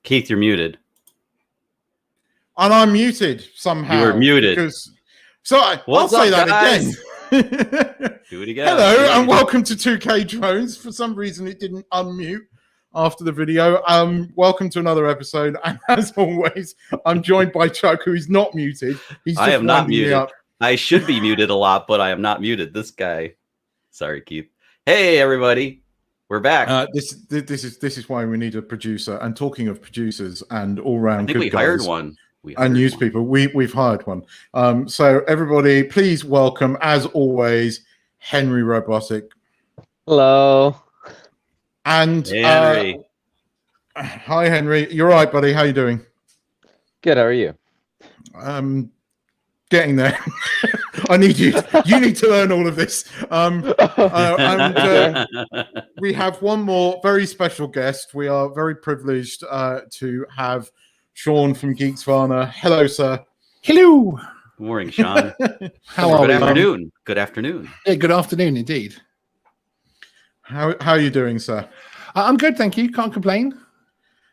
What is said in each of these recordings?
Keith, you're muted. And I'm muted somehow. You were muted. Because, so I'll say that again. Do it again. Hello, and welcome to 2K Drones. For some reason, it didn't unmute after the video. Welcome to another episode. And as always, I'm joined by Chuck, who is not muted. I am not muted. I should be muted a lot, but I am not muted. This guy. Sorry, Keith. Hey, everybody. We're back. This is why we need a producer. And talking of producers and all round, I think we hired one. And news people, we've hired one. So everybody, please welcome, as always, Henry Robotic. Hello. And Henry. Hi, Henry. You're right, buddy. How you doing? Good. How are you? Getting there. I need you. You need to learn all of this. We have one more very special guest. We are very privileged to have Sean from Geeksvana. Hello, sir. Hello. Good morning, Sean. How are Good we? afternoon. Good afternoon. Yeah, good afternoon indeed. How are you doing, sir? I'm good, thank you. Can't complain.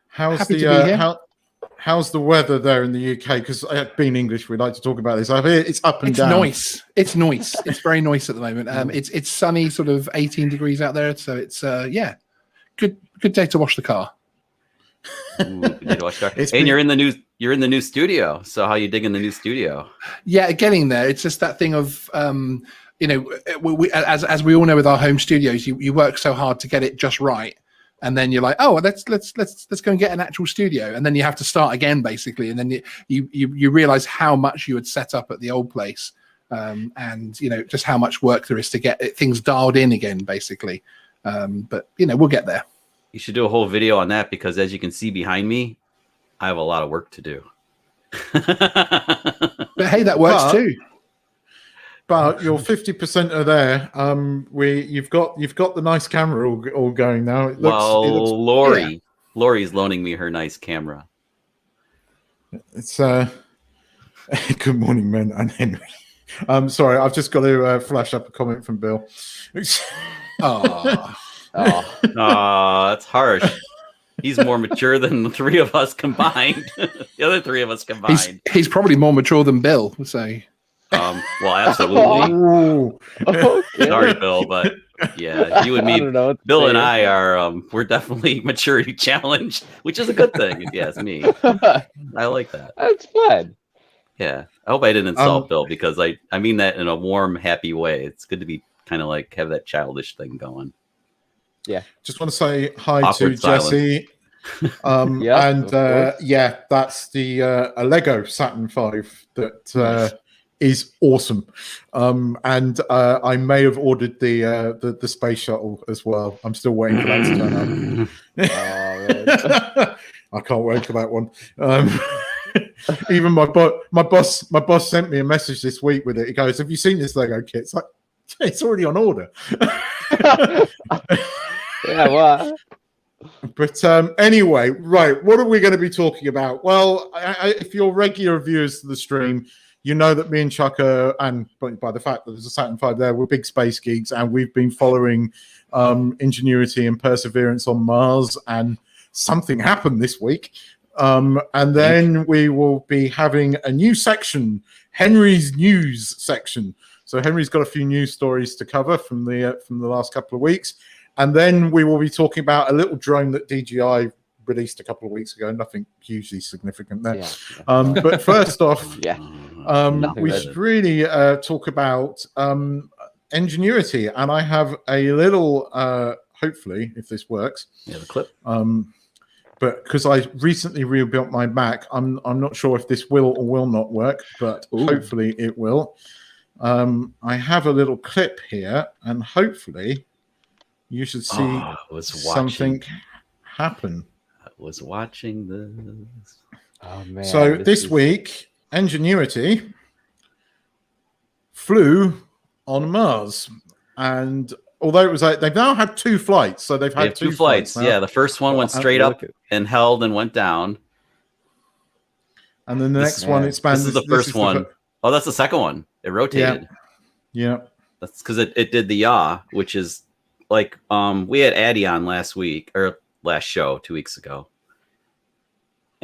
How's Happy to be here. How's the weather there in the UK? Because being English, we like to talk about this. I hear it's up and down. Noise. It's noise. It's very noisy at the moment. It's sunny, sort of 18 degrees out there. So it's yeah, good day to wash the car. Ooh, and you're in the new studio. So how you digging the new studio? Yeah, getting there. It's just that thing of you know, as we all know with our home studios, you work so hard to get it just right. And then you're like, oh, let's go and get an actual studio, and then you have to start again, basically. And then you realize how much you had set up at the old place, and you know just how much work there is to get things dialed in again, basically. But you know, we'll get there. You should do a whole video on that because, as you can see behind me, I have a lot of work to do. But hey, that works too. But your 50% are there. You've got the nice camera all going now. It looks, Lori's loaning me her nice camera. It's good morning, men and Henry. Sorry, I've just got to flash up a comment from Bill. Oh, that's harsh. He's more mature than the three of us combined. The other three of us combined. He's probably more mature than Bill, so. Well, absolutely. Okay. Sorry, Bill, but yeah, you and me, Bill and I are, we're definitely maturity challenged, which is a good thing, if you ask me. I like that. That's fun. Yeah. I hope I didn't insult Bill because I mean that in a warm, happy way. It's good to be kind of like have that childish thing going. Yeah. Just want to say hi Awkward to Jesse. Yeah, that's the a Lego Saturn V that is awesome. And I may have ordered the space shuttle as well. I'm still waiting for that to turn up. I can't wait for that one. Even my boss sent me a message this week with it. He goes, "Have you seen this Lego kit?" It's like, it's already on order. Yeah, well. But anyway, right, what are we going to be talking about? Well, if you're regular viewers to the stream, you know that me and Chuck are, and by the fact that there's a Saturn V there, we're big space geeks, and we've been following Ingenuity and Perseverance on Mars, and something happened this week. And then we will be having a new section, Henry's news section. So Henry's got a few news stories to cover from the last couple of weeks. And then we will be talking about a little drone that DJI released a couple of weeks ago. Nothing hugely significant there. Yeah. But first off, we should really talk about Ingenuity. And I have a little, hopefully, if this works. Yeah, the clip. But because I recently rebuilt my Mac, I'm not sure if this will or will not work, but hopefully it will. I have a little clip here, and hopefully you should see something happen. I was watching this. Oh man! So this week, Ingenuity flew on Mars, and although it was they've now had two flights, so they've had two flights. Yeah, the first one went straight up and held and went down, and then the next one expanded. This is the first one. Oh, that's the second one. It rotated. Yeah. That's because it did the yaw, which is like we had Addie on last week or last show 2 weeks ago,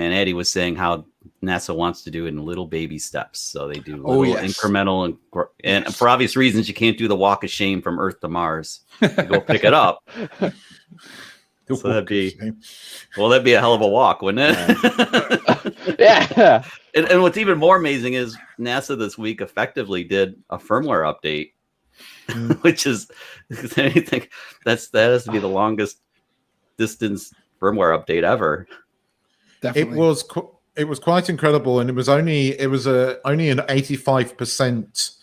And Eddie was saying how NASA wants to do it in little baby steps. So they do little incremental, and for obvious reasons, you can't do the walk of shame from Earth to Mars. You go pick it up. So that'd be a hell of a walk, wouldn't it? Yeah. And what's even more amazing is NASA this week effectively did a firmware update, which is anything that has to be the longest distance firmware update ever. Definitely. It was quite incredible, and it was only an 85%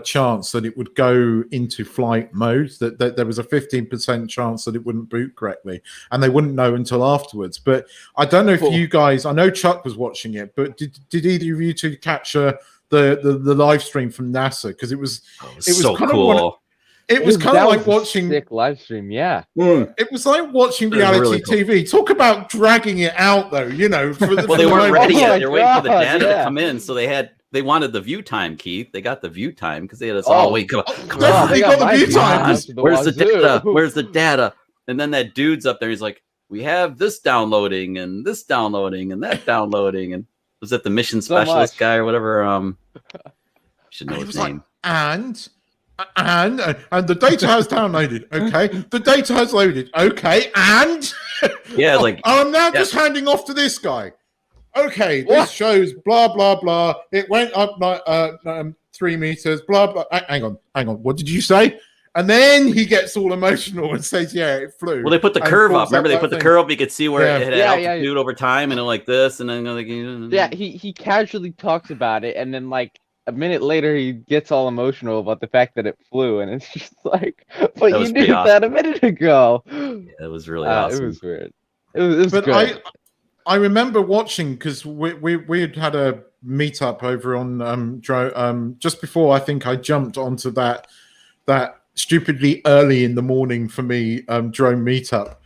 chance that it would go into flight mode. That there was a 15% chance that it wouldn't boot correctly, and they wouldn't know until afterwards. But I don't know if you guys, I know Chuck was watching it, but did either of you two capture the live stream from NASA? Because it was so kind cool. It was kind of like watching sick live stream, yeah. It was like watching reality really cool. TV. Talk about dragging it out, though. You know, for the, well, they weren't ready yet. They were waiting for the data yeah. to come in, so they wanted the view time, Keith. They got the view time because they had us all wait. Come on, they got the view time. Where's the data? Where's the data? And then that dude's up there. He's like, "We have this downloading and this downloading and that downloading." And was that the mission specialist guy or whatever? Should know his name. Like, and the data has downloaded. Okay, the data has loaded. Okay, and yeah, like I'm now just handing off to this guy. Okay, this shows blah blah blah. It went up 3 meters. Blah blah. Hang on. What did you say? And then he gets all emotional and says, "Yeah, it flew." Well, they put the curve up. Remember, they put the curve up. You could see where it had altitude over time, and like this, and then like he casually talks about it, and then like a minute later, he gets all emotional about the fact that it flew, and it's just like, but you knew that a minute ago. Yeah, it was really awesome. It was weird. It was but good. I remember watching because we had a meetup over on just before I think I jumped onto that stupidly early in the morning for me drone meetup.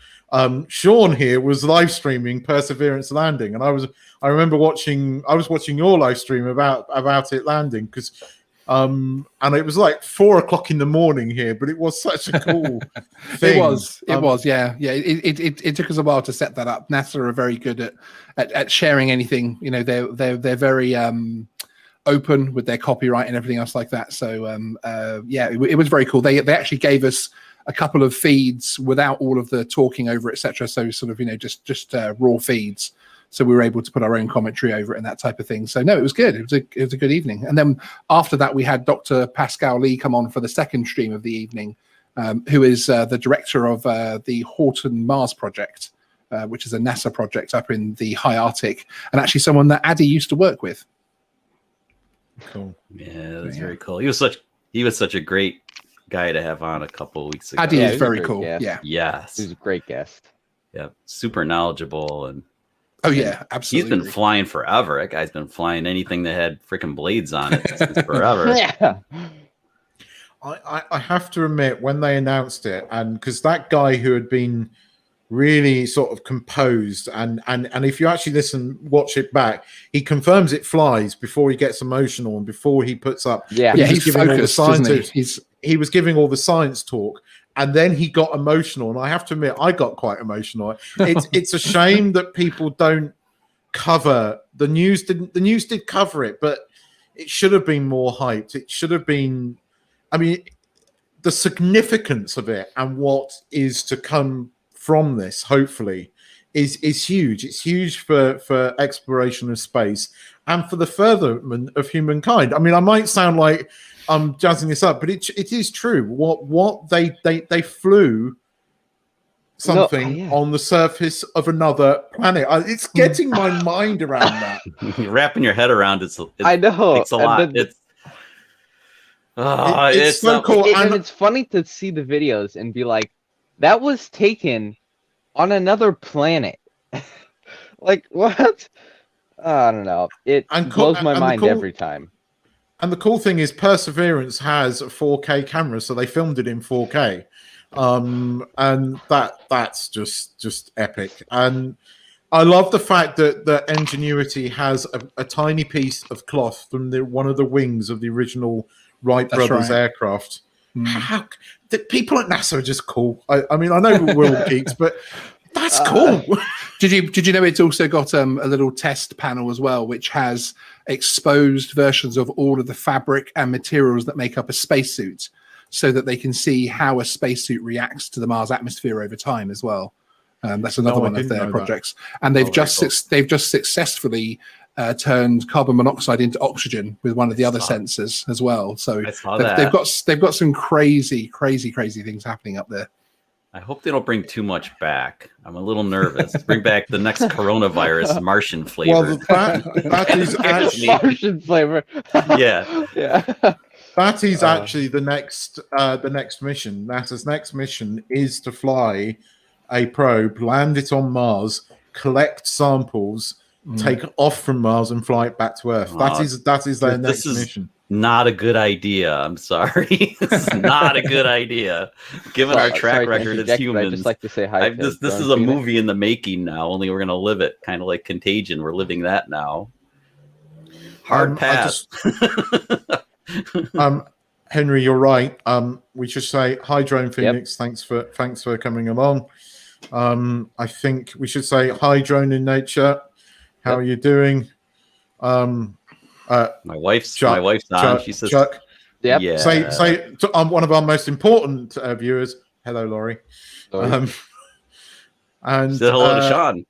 Sean here was live streaming Perseverance landing, and I was watching your live stream about it landing because and it was like 4 o'clock in the morning here, but it was such a cool thing. It was, yeah. It took us a while to set that up. NASA are very good at sharing anything. You know, they're very open with their copyright and everything else like that. So it was very cool. They actually gave us a couple of feeds without all of the talking over, etc. So sort of, you know, just raw feeds. So we were able to put our own commentary over it and that type of thing. So no, it was good. It was a good evening. And then after that, we had Dr. Pascal Lee come on for the second stream of the evening, who is the director of the Horton Mars project, which is a NASA project up in the high Arctic, and actually someone that Addy used to work with. Cool. Yeah, that's very cool. He was such a great guy to have on a couple of weeks ago. Addy is very cool. Guest. Yeah. Yes. He was a great guest. Yeah. Super knowledgeable and. Oh yeah, absolutely. He's been flying forever. That guy's been flying anything that had freaking blades on it since forever. Yeah. I have to admit, when they announced it, and because that guy who had been really sort of composed, and if you actually watch it back, he confirms it flies before he gets emotional and before he puts up. Yeah, he's focused, isn't he? He was giving all the science talk. And then he got emotional, and I have to admit, I got quite emotional. It's a shame that people don't cover the news. The news did cover it, but it should have been more hyped. It should have been. I mean, the significance of it and what is to come from this, hopefully, is huge. It's huge for exploration of space and for the furtherment of humankind. I mean, I might sound like I'm jazzing this up, but it is true. What they flew something on the surface of another planet. It's getting my mind around that. You're wrapping your head around it. I know. It's a lot. It's so cool. And it's funny to see the videos and be like, that was taken on another planet. Like, what? I don't know. It blows my mind every time. And the cool thing is Perseverance has a 4K camera, so they filmed it in 4K. And that's just epic. And I love the fact that Ingenuity has a tiny piece of cloth from one of the wings of the original Wright brothers aircraft. How the people at NASA are just cool. I mean, I know we're all geeks, but that's cool. Did you know it's also got a little test panel as well, which has exposed versions of all of the fabric and materials that make up a spacesuit, so that they can see how a spacesuit reacts to the Mars atmosphere over time as well. That's another one of their projects, and they've just successfully turned carbon monoxide into oxygen with one of the other sensors as well. So they've got some crazy things happening up there. I hope they don't bring too much back. I'm a little nervous. Bring back the next coronavirus, Martian flavor. Well, that is actually Martian flavor. Yeah. That is actually the next mission. NASA's next mission is to fly a probe, land it on Mars, collect samples, take off from Mars, and fly it back to Earth. That is their next mission. Not a good idea. I'm sorry. It's not a good idea. Given our track record as humans. I'd just like to say hi. This is a movie in the making now, only we're going to live it. Kind of like Contagion. We're living that now. Hard pass. Henry, you're right. We should say hi, Drone Phoenix. Yep. Thanks for coming along. I think we should say hi, Drone in Nature. How are you doing? My wife's on. She says, Chuck. Yep. Yeah. Say one of our most important viewers. Hello, Laurie. And say hello to Sean.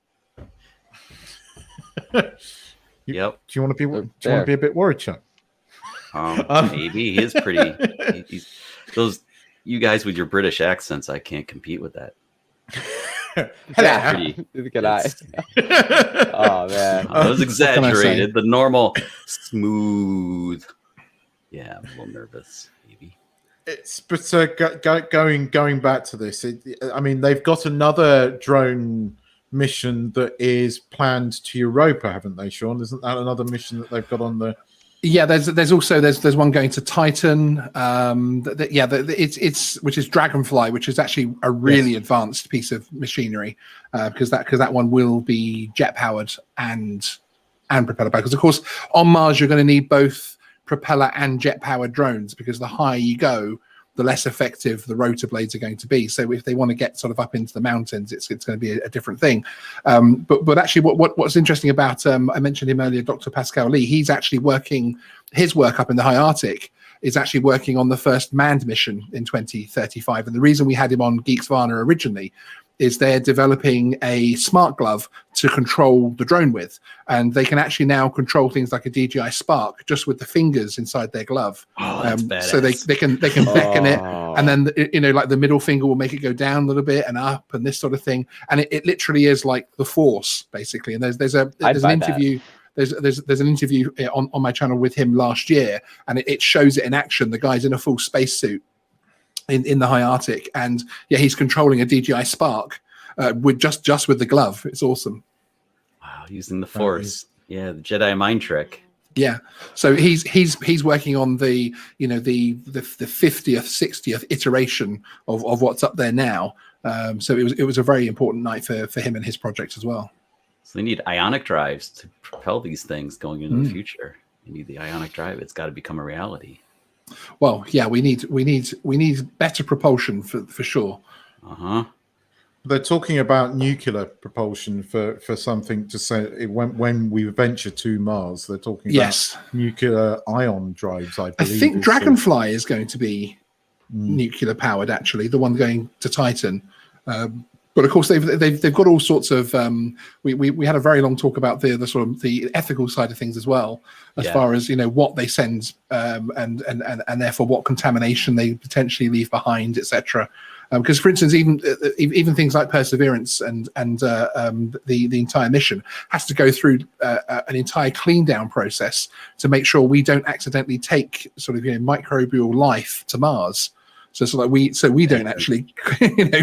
Yep. Do you want to be a bit worried, Chuck? Maybe he is pretty. Those you guys with your British accents, I can't compete with that. Hello. Good eye. Oh man, that was exaggerated. The normal smooth. Yeah, I'm a little nervous. Maybe going back to this. I mean, they've got another drone mission that is planned to Europa, haven't they, Sean? Isn't that another mission that they've got on the? Yeah, there's also one going to Titan. It's which is Dragonfly, which is actually a really advanced piece of machinery, because that one will be jet powered and propeller powered. Because of course on Mars you're going to need both propeller and jet powered drones, because the higher you go, the less effective the rotor blades are going to be. So if they want to get sort of up into the mountains, it's going to be a different thing. But actually, what's interesting about I mentioned him earlier, Dr. Pascal Lee. He's actually working his work up in the high Arctic. Is actually working on the first manned mission in 2035. And the reason we had him on Geeksvana originally is they're developing a smart glove to control the drone with, and they can actually now control things like a DJI Spark just with the fingers inside their glove. So they can beckon it, and then like the middle finger will make it go down a little bit and up and this sort of thing, and it literally is like the Force basically. And there's an interview. There's an interview on my channel with him last year, and it shows it in action. The guy's in a full spacesuit in the high Arctic, and he's controlling a DJI Spark with just with the glove. It's awesome. Wow, using the Force. Yeah, the Jedi mind trick. Yeah, so he's working on the 50th, 60th iteration of what's up there now. So it was a very important night for him and his project as well. So they need ionic drives to propel these things going into the future. You need the ionic drive. It's got to become a reality. Well, yeah, we need better propulsion for sure. They're talking about nuclear propulsion for something to say when we venture to Mars. They're talking about nuclear ion drives. I think Dragonfly is going to be nuclear powered. Actually, the one going to Titan. But of course, they've got all sorts of. We had a very long talk about the sort of the ethical side of things as well, as far as what they send and therefore what contamination they potentially leave behind, etc. Because, for instance, even things like Perseverance and the entire mission has to go through an entire clean down process to make sure we don't accidentally take sort of microbial life to Mars. So we don't actually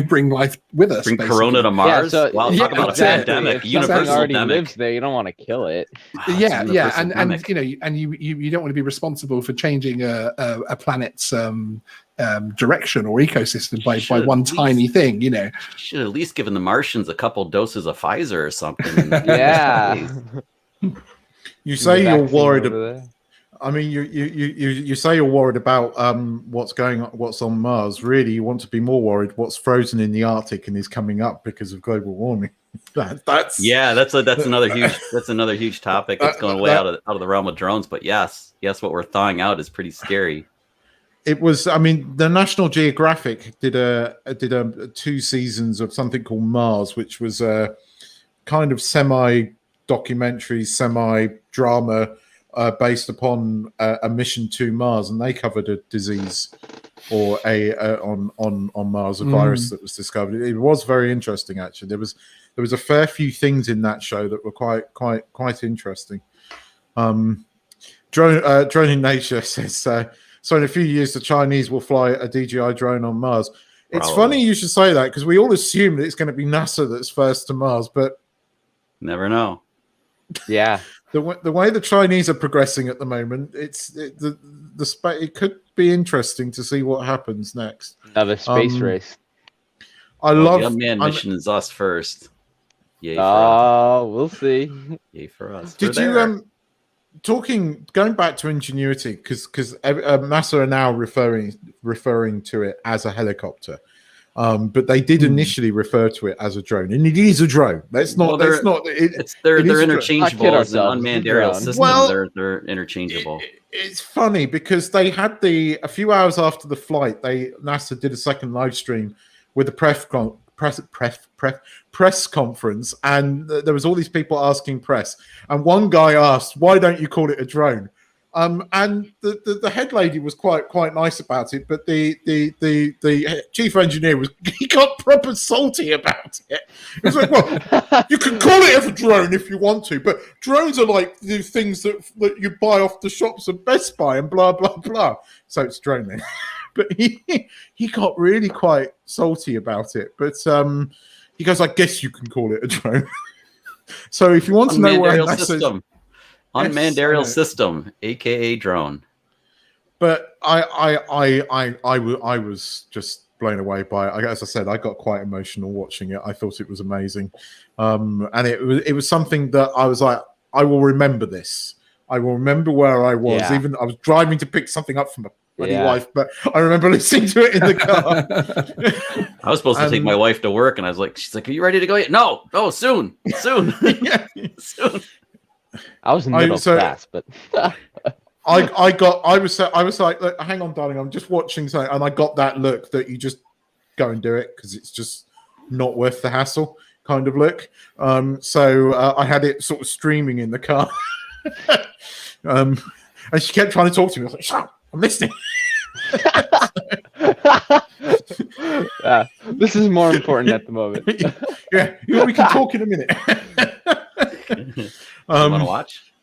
bring life with us. Bring basically. Corona to Mars. Talk about a pandemic, universal already pandemic. Lives there. You don't want to kill it. And you don't want to be responsible for changing a planet's direction or ecosystem by one tiny thing. You should at least given the Martians a couple doses of Pfizer or something. Yeah. You say you're worried. I mean, you say you're worried about what's on Mars. Really, you want to be more worried what's frozen in the Arctic and is coming up because of global warming. That's another huge topic that's going way out of the realm of drones. But yes, what we're thawing out is pretty scary. It was. I mean, the National Geographic did a 2 seasons of something called Mars, which was a kind of semi-documentary, semi-drama based upon a mission to Mars, and they covered a disease or on Mars, a virus that was discovered. It was very interesting, actually. There was a fair few things in that show that were quite interesting. Drone in Nature says, so in a few years the Chinese will fly a DJI drone on Mars. It's funny you should say that, because we all assume that it's going to be NASA that's first to Mars, but never know. Yeah. The way the Chinese are progressing at the moment, it could be interesting to see what happens next. Another space race. The unmanned mission is us first. Yay for us. We'll see. Yay for us. Did you going back to Ingenuity, because NASA are now referring to it as a helicopter. But they did initially refer to it as a drone, and it is a drone. They're interchangeable as an unmanned aerial system. Well, they're interchangeable. It's funny because they had a few hours after the flight, NASA did a second live stream with a press conference, and there was all these people asking press, and one guy asked, "Why don't you call it a drone?" And the head lady was quite nice about it, but the chief engineer he got proper salty about it. He was like, "Well, you can call it a drone if you want to, but drones are like the things that you buy off the shops of Best Buy and blah blah blah." So it's drone then. But he got really quite salty about it. But he goes, "I guess you can call it a drone." So if you want to know where NASA's unmanned aerial system, aka drone. But I was just blown away by it. As I said, I got quite emotional watching it. I thought it was amazing, and it was something that I was like, I will remember this. I will remember where I was. Yeah. Even I was driving to pick something up from my bloody wife, but I remember listening to it in the car. I was supposed to take my wife to work, and she's like, "Are you ready to go yet?" No, soon. Soon. I was in middle class, but I was like, "Look, hang on, darling, I'm just watching something," and I got that look that you just go and do it because it's just not worth the hassle kind of look. So I had it sort of streaming in the car, and she kept trying to talk to me. I was like, "Shut up, I'm listening." This is more important at the moment. Yeah, we can talk in a minute. You want to watch?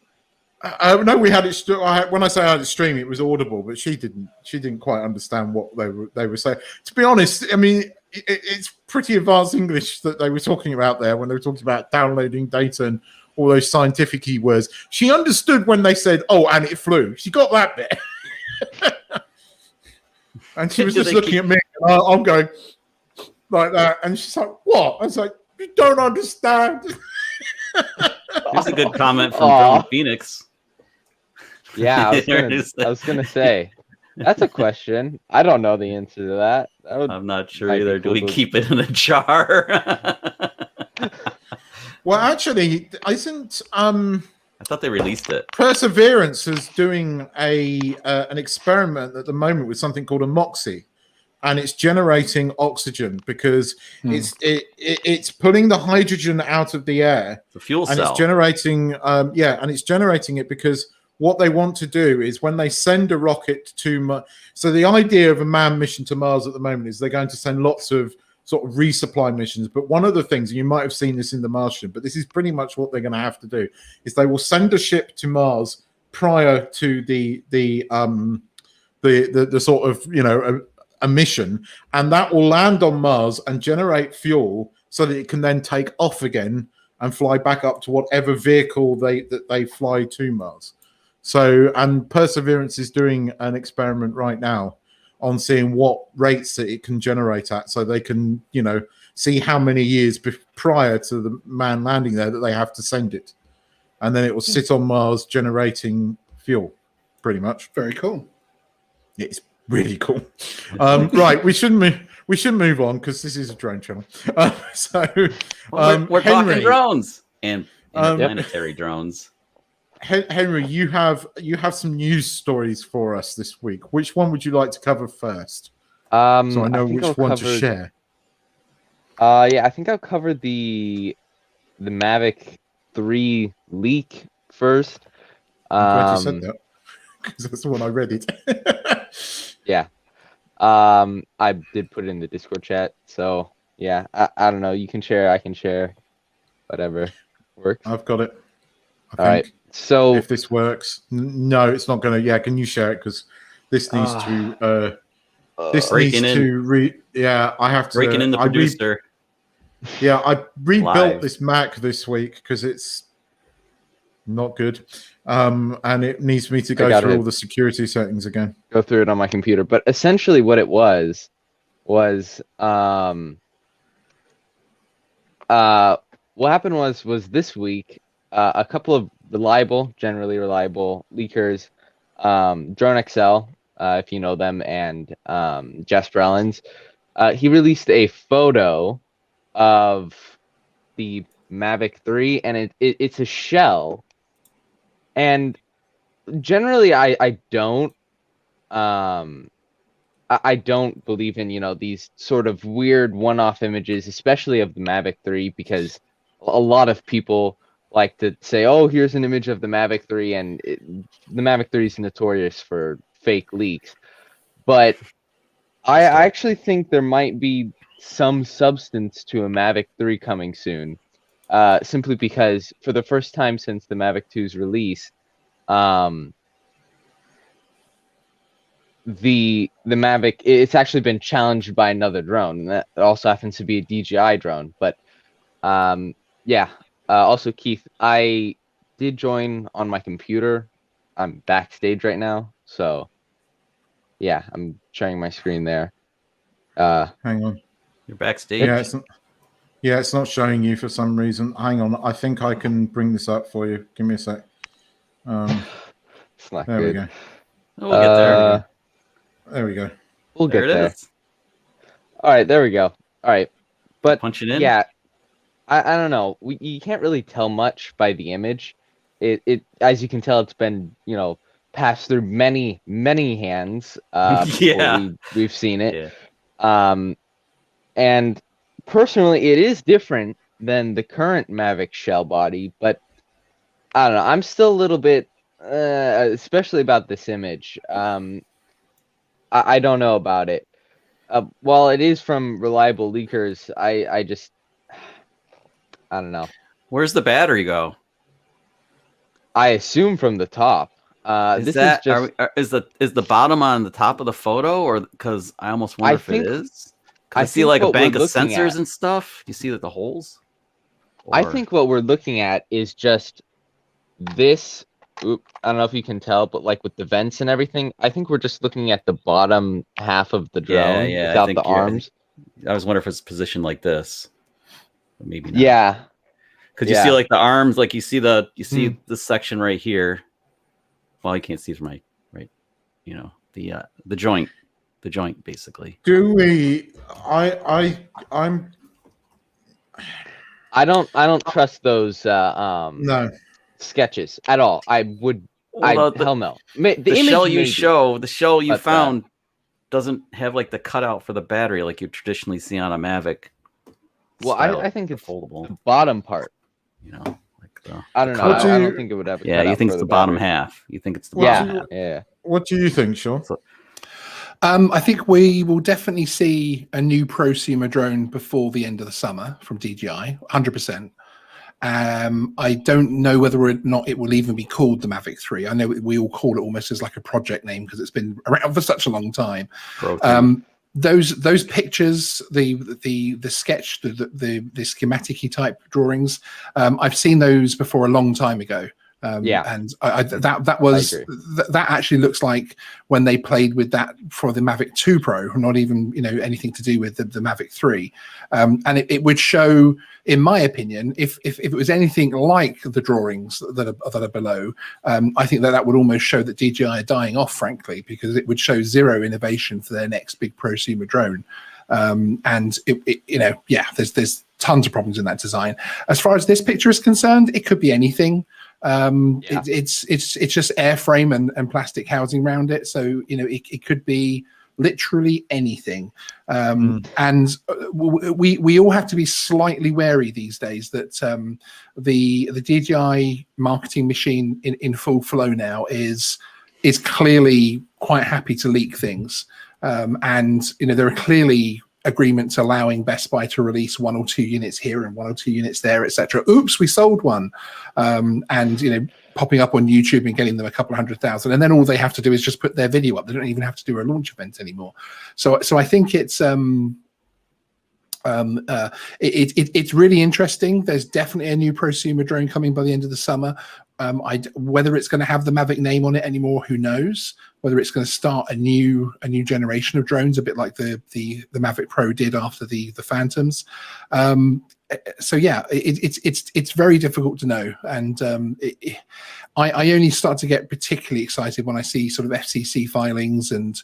No, we had it. When I say I had it streaming, it was audible, but she didn't quite understand what they were saying. To be honest, I mean, it's pretty advanced English that they were talking about there when they were talking about downloading data and all those scientific keywords. She understood when they said, "Oh, and it flew." She got that bit. And she was just looking at me, and I'm going like that, and she's like, "What?" I was like, "You don't understand." Here's a good comment from Phoenix. Yeah, I was gonna say that's a question. I don't know the answer to that. I'm not sure either. Do we keep it in a jar? Well, actually, isn't I thought they released it. Perseverance is doing an experiment at the moment with something called a MOXIE, and it's generating oxygen because it's pulling the hydrogen out of the air. The fuel cell. And it's generating and it's generating it because what they want to do is when they send a rocket to Mars. So the idea of a manned mission to Mars at the moment is they're going to send lots of sort of resupply missions. But one of the things, and you might have seen this in The Martian, but this is pretty much what they're going to have to do, is they will send a ship to Mars prior to the sort of, a mission, and that will land on Mars and generate fuel so that it can then take off again and fly back up to whatever vehicle they fly to Mars. So, and Perseverance is doing an experiment right now on seeing what rates that it can generate at, so they can, see how many years prior to the man landing there that they have to send it, and then it will sit on Mars generating fuel. Pretty much. Very cool. It's really cool. Right, we shouldn't we should move on because this is a drone channel. We're Henry, talking drones and interplanetary drones. Henry, you have some news stories for us this week. Which one would you like to cover first? So I know which one to share. Yeah, I think I'll cover the Mavic 3 leak first. I'm glad you said that because that's the one I read it. Yeah. I did put it in the Discord chat. So yeah, I don't know. You can share. I can share. Whatever works. I've got it. All right. So if this works, no, it's not going to. Yeah, can you share it? Because this needs to. This needs to Yeah, I have to. Breaking in the producer. Yeah, I rebuilt this Mac this week because it's not good, and it needs me to go through all the security settings again. Go through it on my computer, but essentially what it was what happened was this week a couple of generally reliable leakers, Drone XL, if you know them, and Jasper Ellens, he released a photo of the Mavic 3, and it's a shell. And generally, I don't believe in these sort of weird one-off images, especially of the Mavic 3, because a lot of people like to say, "Oh, here's an image of the Mavic 3," and the Mavic 3 is notorious for fake leaks. But I actually think there might be some substance to a Mavic 3 coming soon, simply because for the first time since the Mavic 2's release, the Mavic, it's actually been challenged by another drone, and that also happens to be a DJI drone. But yeah, also Keith, I did join on my computer. I'm backstage right now, so yeah, I'm sharing my screen there. Hang on. You're backstage? It's not showing you for some reason. Hang on. I think I can bring this up for you. Give me a sec. It's not there good. We go. We'll get there. There we go. We'll get there. It is. All right, there we go. All right. But punch it in? Yeah, I don't know. You can't really tell much by the image. It as you can tell, it's been, passed through many hands. Yeah. We've seen it. Yeah. And personally, it is different than the current Mavic shell body, but I don't know. I'm still a little bit, especially about this image. I don't know about it. While it is from reliable leakers, I don't know. Where's the battery go? I assume from the top. Is the bottom on the top of the photo, or because I almost wonder if it is? I see like a bank of sensors and stuff. You see the holes? I think what we're looking at is just this. I don't know if you can tell, but like with the vents and everything, I think we're just looking at the bottom half of the drone without the arms. I was wondering if it's positioned like this. But maybe not. Yeah. Because you see like the arms, like you see this section right here. Well, you can't see from right, the joint. The joint, basically. Do we? I don't trust those no sketches at all. I would. Hell no. The shell you found doesn't have like the cutout for the battery like you traditionally see on a Mavic. Well, I think it's foldable. The bottom part. I don't know. I don't think it would ever. Yeah, you think it's the bottom half. You think it's the bottom half. Yeah. What do you think, Sean? I think we will definitely see a new prosumer drone before the end of the summer from DJI, 100%. I don't know whether or not it will even be called the Mavic 3. I know we all call it almost as like a project name because it's been around for such a long time. Those pictures, the sketch, the schematic-y type drawings, I've seen those before a long time ago. And that actually looks like when they played with that for the Mavic 2 Pro, not even anything to do with the Mavic 3, and it would show, in my opinion, if it was anything like the drawings that are below, I think that would almost show that DJI are dying off, frankly, because it would show zero innovation for their next big prosumer drone. and there's tons of problems in that design. As far as this picture is concerned, it could be anything. It's just airframe and plastic housing around it, so it could be literally anything. And we all have to be slightly wary these days that the DJI marketing machine in full flow now is clearly quite happy to leak things, and there are clearly agreements allowing Best Buy to release 1 or 2 units here and 1 or 2 units there, etc. Oops, we sold one, and popping up on YouTube and getting them a couple of 100,000, and then all they have to do is just put their video up. They don't even have to do a launch event anymore. So I think it's it's really interesting. There's definitely a new prosumer drone coming by the end of the summer. Whether it's going to have the Mavic name on it anymore, who knows? Whether it's going to start a new generation of drones, a bit like the Mavic Pro did after the Phantoms. So yeah, it's very difficult to know, and I only start to get particularly excited when I see sort of FCC filings and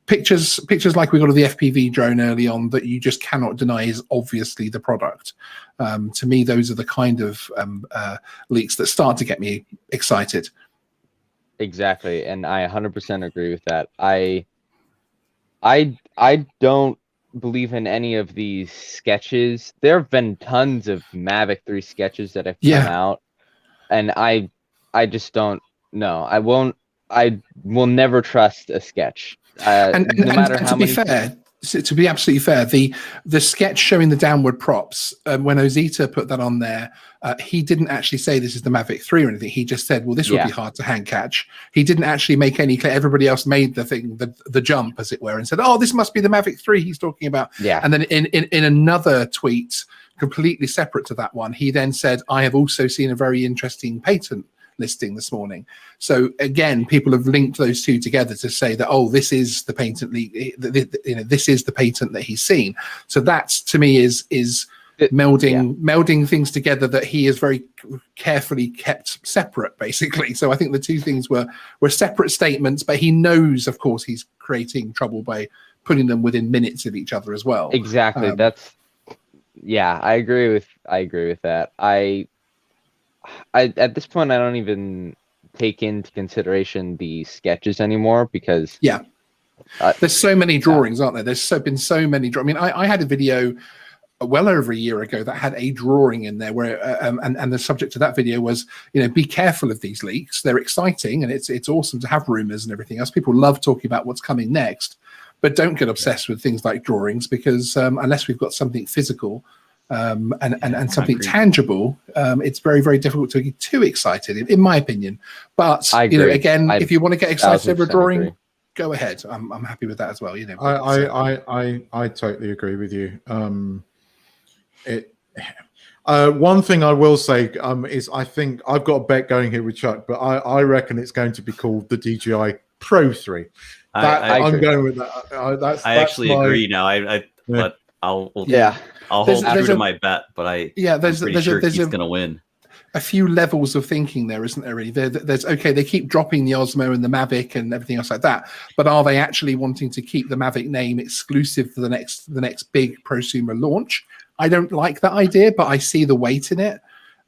pictures like we got of the FPV drone early on that you just cannot deny is obviously the product. To me, those are the kind of leaks that start to get me excited. Exactly, and I 100% agree with that. I don't believe in any of these sketches. There have been tons of Mavic 3 sketches that have come out, and I just don't know. I will never trust a sketch. No matter how many. To be absolutely fair, the sketch showing the downward props, when Ozita put that on there, he didn't actually say this is the Mavic 3 or anything. He just said, well, this would be hard to hand catch. He didn't actually make any clear. Everybody else made the thing, the jump, as it were, and said, oh, this must be the Mavic 3 he's talking about. Yeah. And then in another tweet, completely separate to that one, he then said, I have also seen a very interesting patent listing this morning. So again, people have linked those two together to say that, oh, this is the patent this is the patent that he's seen. So that to me is melding things together that he has very carefully kept separate, basically. So I think the two things were separate statements, but he knows, of course, he's creating trouble by putting them within minutes of each other as well. Exactly. I agree with that. I at this point, I don't even take into consideration the sketches anymore because there's so many drawings, aren't there? There's been so many drawings. I mean, I had a video well over a year ago that had a drawing in there where and the subject of that video was, be careful of these leaks. They're exciting and it's awesome to have rumors and everything else. People love talking about what's coming next, but don't get obsessed with things like drawings because unless we've got something physical and something tangible, it's very, very difficult to get too excited, in my opinion. But again, if you want to get excited over a drawing, go ahead. I'm happy with that as well. I totally agree with you. One thing I will say is I think I've got a bet going here with Chuck, but I reckon it's going to be called the DJI Pro 3. I'm going with that. I actually agree now. But I'll hold true to my bet, but I'm pretty sure he's going to win. A few levels of thinking there, isn't there? Really, there's they keep dropping the Osmo and the Mavic and everything else like that, but are they actually wanting to keep the Mavic name exclusive for the next big prosumer launch? I don't like that idea, but I see the weight in it.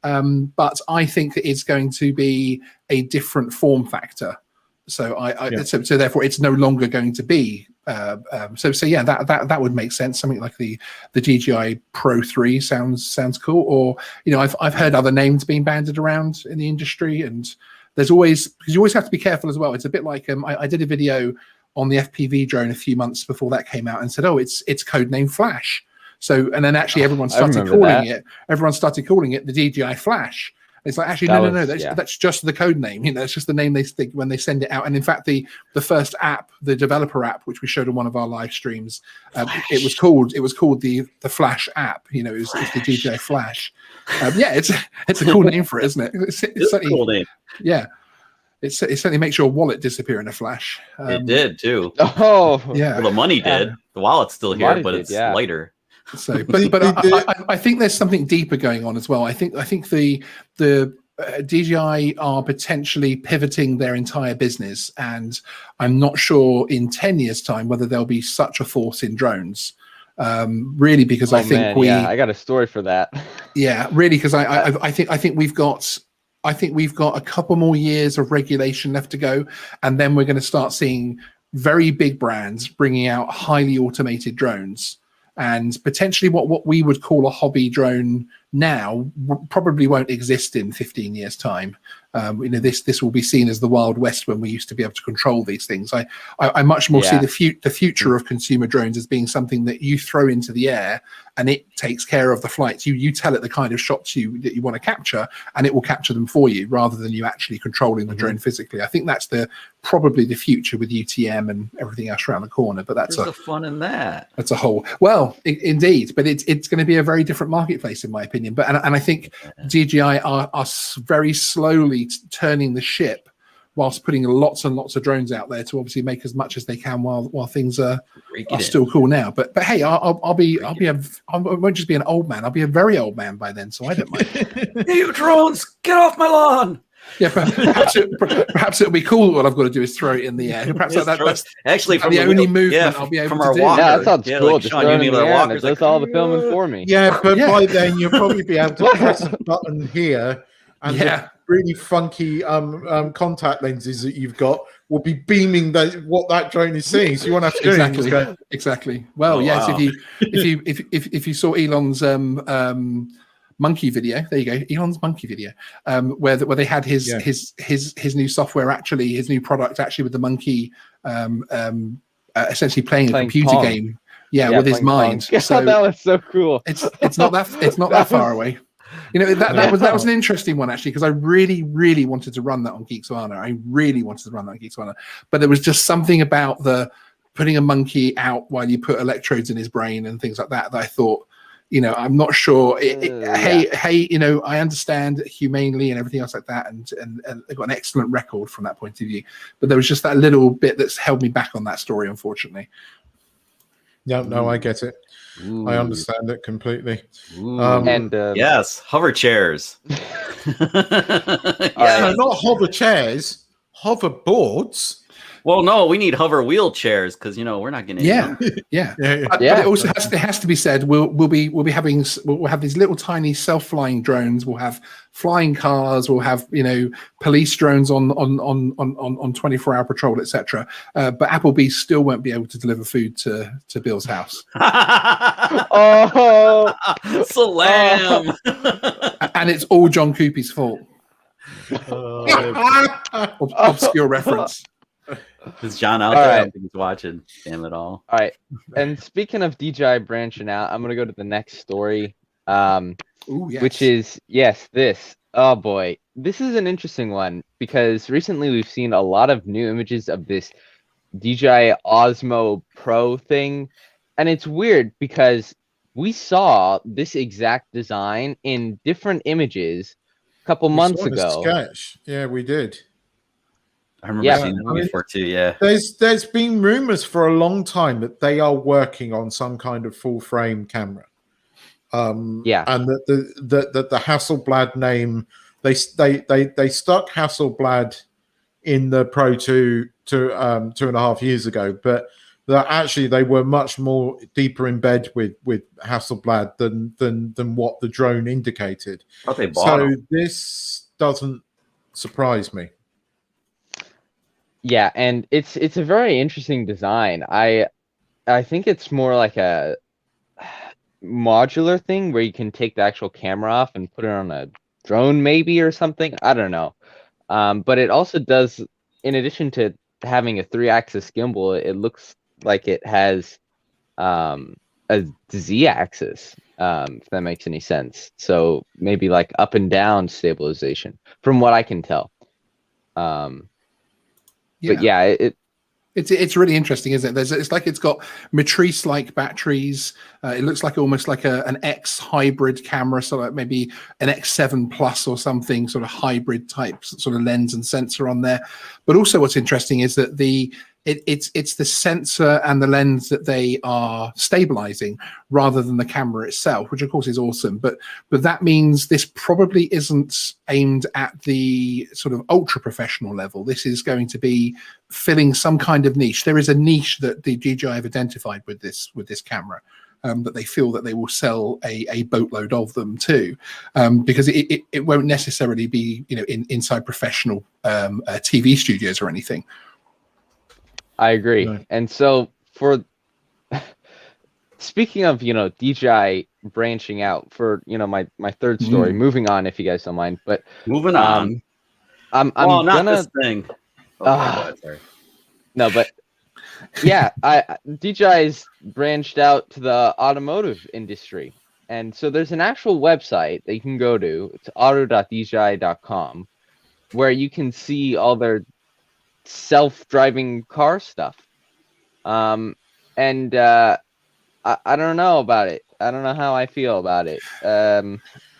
But I think that it's going to be a different form factor. So so therefore, it's no longer going to be. That would make sense. Something like the DJI Pro 3 sounds cool. Or I've heard other names being banded around in the industry, and there's always, because you always have to be careful as well. It's a bit like I did a video on the FPV drone a few months before that came out and said, oh, it's codename Flash. So and then actually everyone started calling it the DJI Flash. It's like, actually, no. That's just the code name. It's just the name they stick when they send it out. And in fact, the first app, the developer app, which we showed on one of our live streams, it was called the Flash app. It's the DJI Flash. It's a cool name for it, isn't it? It's a cool name. Yeah. It certainly makes your wallet disappear in a flash. It did too. Oh, yeah. Well, the money did. The wallet's still here, but it's lighter. So, but I think there's something deeper going on as well. I think the DJI are potentially pivoting their entire business, and I'm not sure in 10 years' time whether there'll be such a force in drones. Really, because I think I got a story for that. Yeah, really, because I think we've got a couple more years of regulation left to go, and then we're going to start seeing very big brands bringing out highly automated drones. And potentially what we would call a hobby drone now probably won't exist in 15 years' time. This will be seen as the Wild West when we used to be able to control these things. I much more see the future of consumer drones as being something that you throw into the air and it takes care of the flights. You tell it the kind of shots that you want to capture, and it will capture them for you rather than you actually controlling the drone physically. I think that's probably the future with UTM and everything else around the corner. But that's the fun in that. That's a whole indeed. But it's going to be a very different marketplace in my opinion. But and I think DJI are very slowly turning the ship, whilst putting lots and lots of drones out there to obviously make as much as they can while things are still cool now. But hey, I won't just be an old man. I'll be a very old man by then, so I don't mind. Hey, you drones, get off my lawn! Yeah, perhaps it'll be cool. What I've got to do is throw it in the air. Perhaps that's actually from the only movement I'll be able to do. Yeah, that sounds cool. Like, just Sean, throw you it need in the a air and walker. it does all the filming for me. Yeah, but by then you'll probably be able to press a button here, and the really funky contact lenses that you've got will be beaming what that drone is seeing. So you won't have to do exactly. Well, yes. Wow. If you saw Elon's monkey video, there you go, Elon's monkey video, where they had his new software, actually his new product, actually with the monkey, essentially playing a computer game, with his mind. So that was so cool. It's not that far away. That was an interesting one actually, because I really, really wanted to run that on Geeksvana. But there was just something about the putting a monkey out while you put electrodes in his brain and things like that I thought, I'm not sure. Hey, I understand humanely and everything else like that, and they've got an excellent record from that point of view. But there was just that little bit that's held me back on that story, unfortunately. No, I get it. Ooh. I understand it completely. Yes, hover chairs. Not hover chairs, hover boards. Well, no, we need hover wheelchairs because we're not going to. But it also has to be said. We'll have these little tiny self-flying drones. We'll have flying cars. We'll have police drones on 24-hour patrol, etc. But Applebee still won't be able to deliver food to Bill's house. Oh, slam! And it's all John Coopy's fault. Obscure reference. Is John out there? I don't think he's watching. Damn it all. All right. And speaking of DJI branching out, I'm going to go to the next story, which is, this. Oh, boy. This is an interesting one because recently we've seen a lot of new images of this DJI Osmo Pro thing. And it's weird because we saw this exact design in different images a couple months ago. Sketch. Yeah, we did. I remember seeing that before too. Yeah, there's been rumors for a long time that they are working on some kind of full frame camera. And that the Hasselblad name, they stuck Hasselblad in the Pro 2 2.5 years ago, but that actually they were much more deeper in bed with Hasselblad than what the drone indicated. But they bought them. This doesn't surprise me. Yeah, and it's a very interesting design. I think it's more like a modular thing where you can take the actual camera off and put it on a drone maybe or something. I don't know. But it also does, in addition to having a 3-axis gimbal, it looks like it has a Z-axis, if that makes any sense. So maybe like up and down stabilization, from what I can tell. But it's really interesting, isn't it? It's like it's got Matrice-like batteries. It looks like almost like an X hybrid camera, so like maybe an X7 Plus or something, sort of hybrid type sort of lens and sensor on there. But also, what's interesting is that the it's the sensor and the lens that they are stabilizing rather than the camera itself, which of course is awesome. But that means this probably isn't aimed at the sort of ultra professional level. This is going to be filling some kind of niche. There is a niche that the DJI have identified with this camera. That they feel that they will sell a boatload of them too, because it won't necessarily be inside professional TV studios or anything. I agree. Right. And so for speaking of DJI branching out, for my third story, moving on if you guys don't mind, but moving on. I'm not gonna this thing. Okay, sorry. No, but yeah, DJI's branched out to the automotive industry. And so there's an actual website that you can go to. It's auto.dji.com, where you can see all their self-driving car stuff. And I don't know about it. I don't know how I feel about it.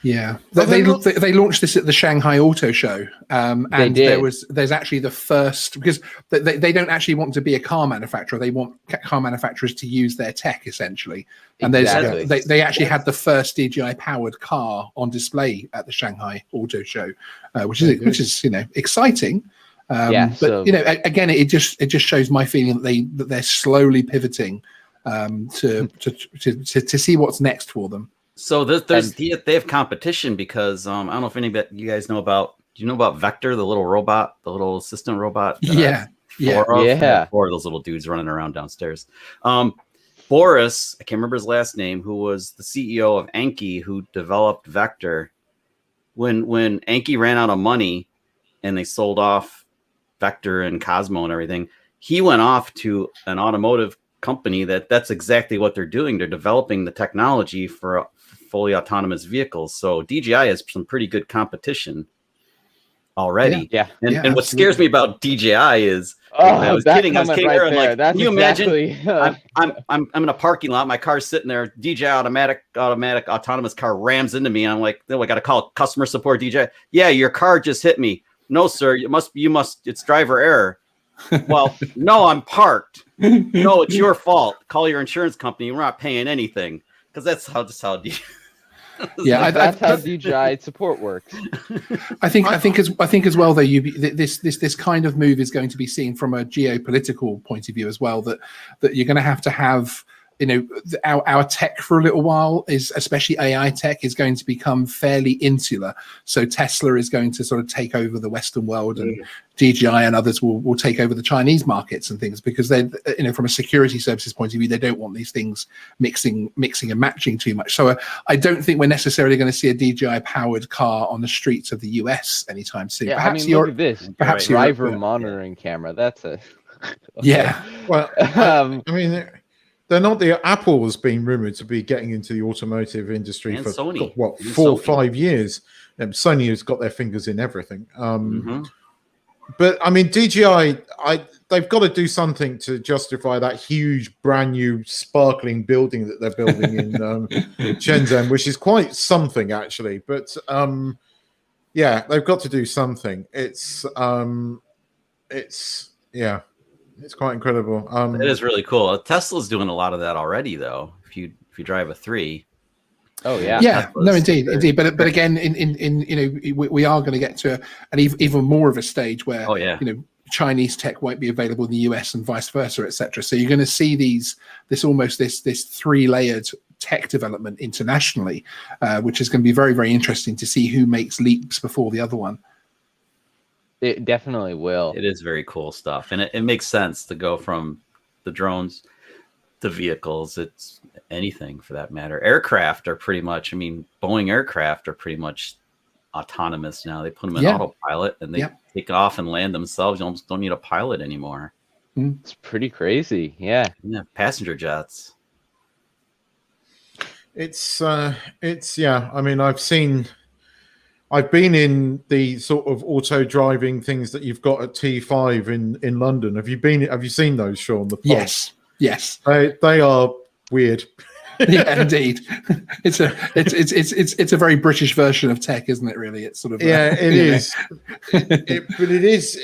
Yeah, they launched this at the Shanghai Auto Show, and there's actually the first, because they don't actually want to be a car manufacturer. They want car manufacturers to use their tech essentially, and they actually had the first DJI powered car on display at the Shanghai Auto Show, which is exciting. But again, it just shows my feeling that they're slowly pivoting to see what's next for them. So they have competition because I don't know if any of you guys know about. Do you know about Vector, the little robot, the little assistant robot? Four of those little dudes running around downstairs. Boris, I can't remember his last name, who was the CEO of Anki, who developed Vector. When Anki ran out of money and they sold off Vector and Cosmo and everything, he went off to an automotive company that's exactly what they're doing. They're developing the technology for fully autonomous vehicles. So DJI has some pretty good competition already. And what scares me about DJI is I was kidding there and like, can you imagine I'm in a parking lot, my car's sitting there, DJI automatic autonomous car rams into me, and I'm like, I gotta call customer support. DJI, yeah, your car just hit me. No, sir, you must it's driver error. Well, no, I'm parked. No, it's your fault. Call your insurance company. We're not paying anything, because that's how that's how DJI support works. I think as well though, this kind of move is going to be seen from a geopolitical point of view as well. That you're going to have our tech for a little while, is especially AI tech, is going to become fairly insular. So Tesla is going to sort of take over the Western world, and DJI and others will take over the Chinese markets and things, because they, from a security services point of view, they don't want these things mixing and matching too much. So I don't think we're necessarily going to see a DJI powered car on the streets of the US anytime soon. Yeah, perhaps look at this. Perhaps driver monitoring camera. That's a Well, I mean. They're not Apple has been rumored to be getting into the automotive industry and for Sony. 4 or 5 years. Sony has got their fingers in everything. But I mean, DJI, they've got to do something to justify that huge, brand new, sparkling building that they're building in Shenzhen, which is quite something actually. But they've got to do something. It's quite incredible. It is really cool. Tesla's doing a lot of that already, though. If you drive a 3. Oh yeah. No, indeed. But again, we are going to get to an even more of a stage where Chinese tech won't be available in the US and vice versa, etc. So you're going to see this 3-layered tech development internationally, which is going to be very, very interesting to see who makes leaps before the other one. It definitely will. It is very cool stuff. And it makes sense to go from the drones to vehicles. It's anything for that matter. Aircraft are pretty much, Boeing aircraft are pretty much autonomous now. They put them in autopilot and they take off and land themselves. You almost don't need a pilot anymore. It's pretty crazy. Yeah. Passenger jets. I've been in the sort of auto driving things that you've got at T5 in London. Have you seen those, Sean? Yes. They are weird. Yeah, indeed. It's a very British version of tech, isn't it? Really, it's sort of it is. But it is.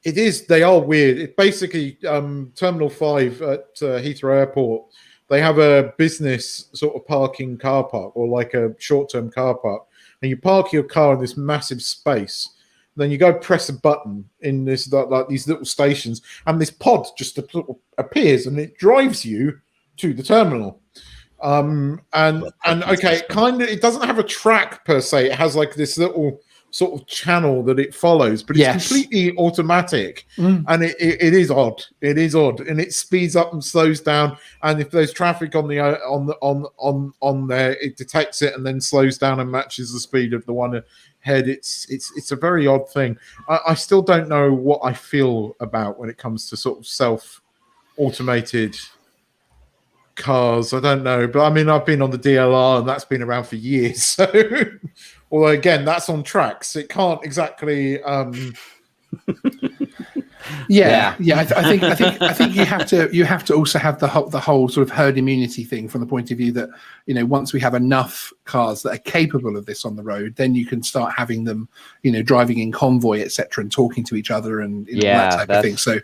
It is. They are weird. It basically Terminal 5 at Heathrow Airport. They have a business sort of parking car park, or like a short-term car park, and you park your car in this massive space. Then you go press a button in this like these little stations, and this pod just appears and it drives you to the terminal. And okay, it doesn't have a track per se. It has like this little sort of channel that it follows, but it's completely automatic, and it is odd. It is odd, and it speeds up and slows down. And if there's traffic on there, it detects it and then slows down and matches the speed of the one ahead. It's a very odd thing. I still don't know what I feel about when it comes to sort of self-automated cars. I don't know, but I mean, I've been on the DLR and that's been around for years. So, although again, that's on tracks, it can't exactly. I think you have to also have the whole sort of herd immunity thing, from the point of view that, you know, once we have enough cars that are capable of this on the road, then you can start having them, you know, driving in convoy, etc., and talking to each other and that type of thing. So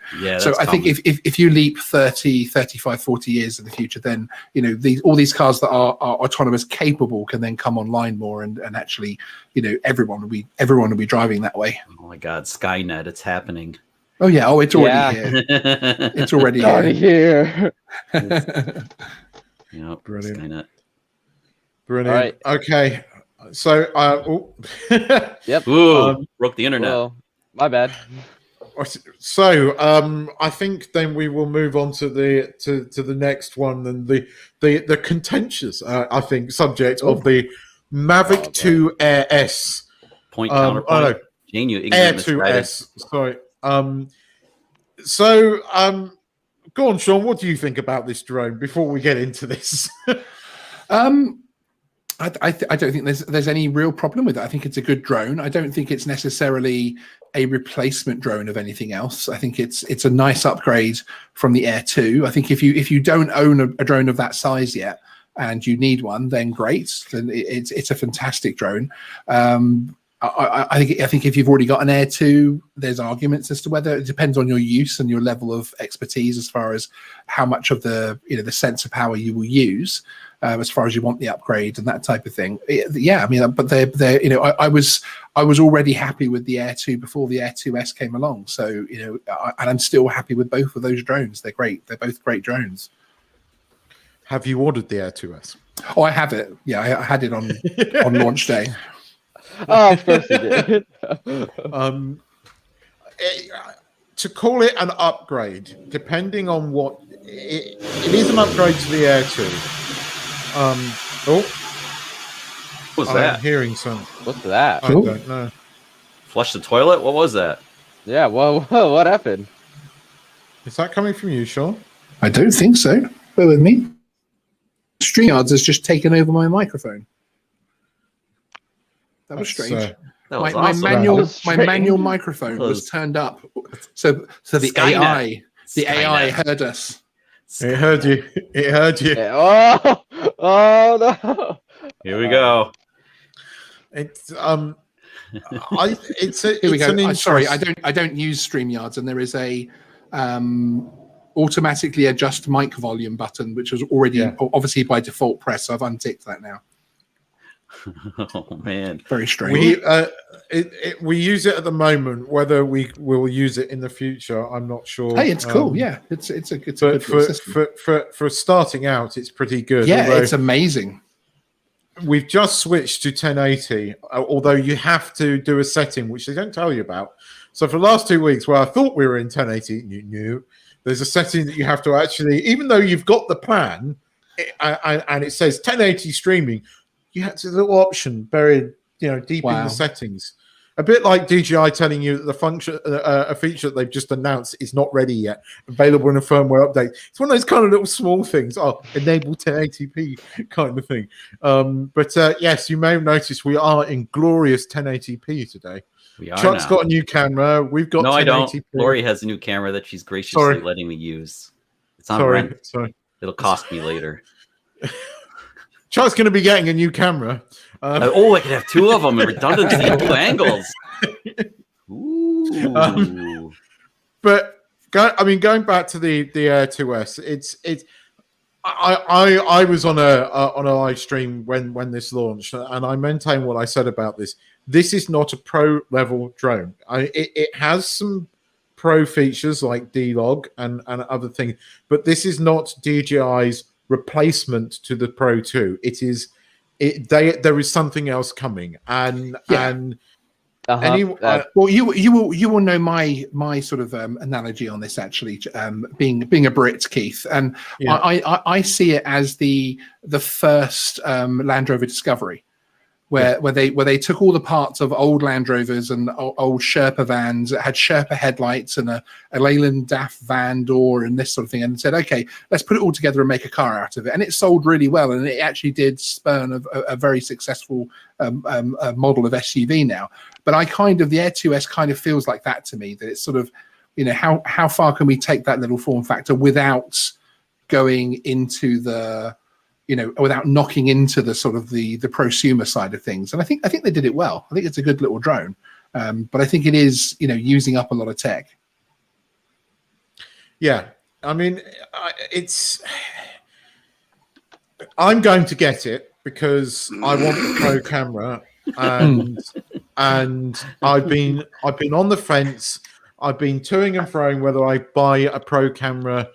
I think if you leap 30, 35, 40 years in the future, then, you know, all these cars that are autonomous capable can then come online more, and actually, you know, everyone will be driving that way. Oh my God, Skynet, it's happening. Oh yeah! Oh, it's already here. It's already here. Yeah, brilliant. Skynet. Brilliant. All right. Okay. So, Yep. Ooh, broke the internet. Well, my bad. So, I think then we will move on to the next one, and the contentious, I think, subject of the Mavic 2 Air S. Point counterpoint. Oh, no. Jane, you Air 2S. Sorry. Go on, Sean. What do you think about this drone before we get into this? I don't think there's any real problem with it. I think it's a good drone. I don't think it's necessarily a replacement drone of anything else. I think it's a nice upgrade from the Air 2. I think if you don't own a drone of that size yet and you need one, then great. Then it's a fantastic drone. I think if you've already got an Air 2, there's arguments as to whether it depends on your use and your level of expertise as far as how much of the sensor power you will use, as far as you want the upgrade and that type of thing. Yeah, I mean, but they're I was already happy with the Air 2 before the Air 2S came along. So, and I'm still happy with both of those drones. They're great. They're both great drones. Have you ordered the Air 2S? Oh, I have it. Yeah, I had it on launch day. Oh, of course you did. To call it an upgrade, depending on what it is, an upgrade to the Air 2. What was that? I'm hearing some. What's that? I don't know. Flush the toilet? What was that? Yeah. Well, what happened? Is that coming from you, Sean? I don't think so. Bear with me. StreamYards has just taken over my microphone. That was strange. That was my awesome. manual microphone was turned up, so the Skynet. AI heard us. It heard you. It heard you. Oh no! Here we go. It's Here we go. Sorry, I don't use StreamYards, and there is a automatically adjust mic volume button, which was already obviously by default pressed. So I've unticked that now. Oh man, very strange. We use it at the moment. Whether we will use it in the future, I'm not sure. Hey, it's cool. Yeah, it's a good system. For starting out, it's pretty good. Yeah, it's amazing. We've just switched to 1080, although you have to do a setting which they don't tell you about. So for the last 2 weeks, where I thought we were in 1080, there's a setting that you have to actually, even though you've got the plan, and it says 1080 streaming. You have a little option buried, deep in the settings. A bit like DJI telling you that the function, a feature that they've just announced is not ready yet, available in a firmware update. It's one of those kind of little small things. Oh, enable 1080p kind of thing. But yes, you may have noticed we are in glorious 1080p today. We are. Chuck's got a new camera. We've got 1080p. I don't. Lori has a new camera that she's graciously letting me use. It's on rent. Sorry. It'll cost me later. Chuck's going to be getting a new camera. I could have two of them in redundancy, two angles. Ooh. But going back to the Air 2S, I was on a live stream when this launched, and I maintain what I said about this. This is not a pro level drone. It has some pro features like D-Log and other things, but this is not DJI's replacement to the Pro 2. There is something else coming, well, you will know my sort of analogy on this, actually, being a Brit, Keith, and I see it as the first Land Rover Discovery, where they took all the parts of old Land Rovers and old Sherpa vans that had Sherpa headlights and a Leyland DAF van door and this sort of thing, and said, okay, let's put it all together and make a car out of it. And it sold really well, and it actually did spurn a very successful model of SUV now. But the Air 2S kind of feels like that to me, that it's sort of, how far can we take that little form factor without going into the, without knocking into the sort of the prosumer side of things. And I think they did it well. I think it's a good little drone. But I think it is, using up a lot of tech. Yeah. I mean, I'm going to get it because I want the pro camera, and I've been on the fence. I've been toing and froing whether I buy a pro camera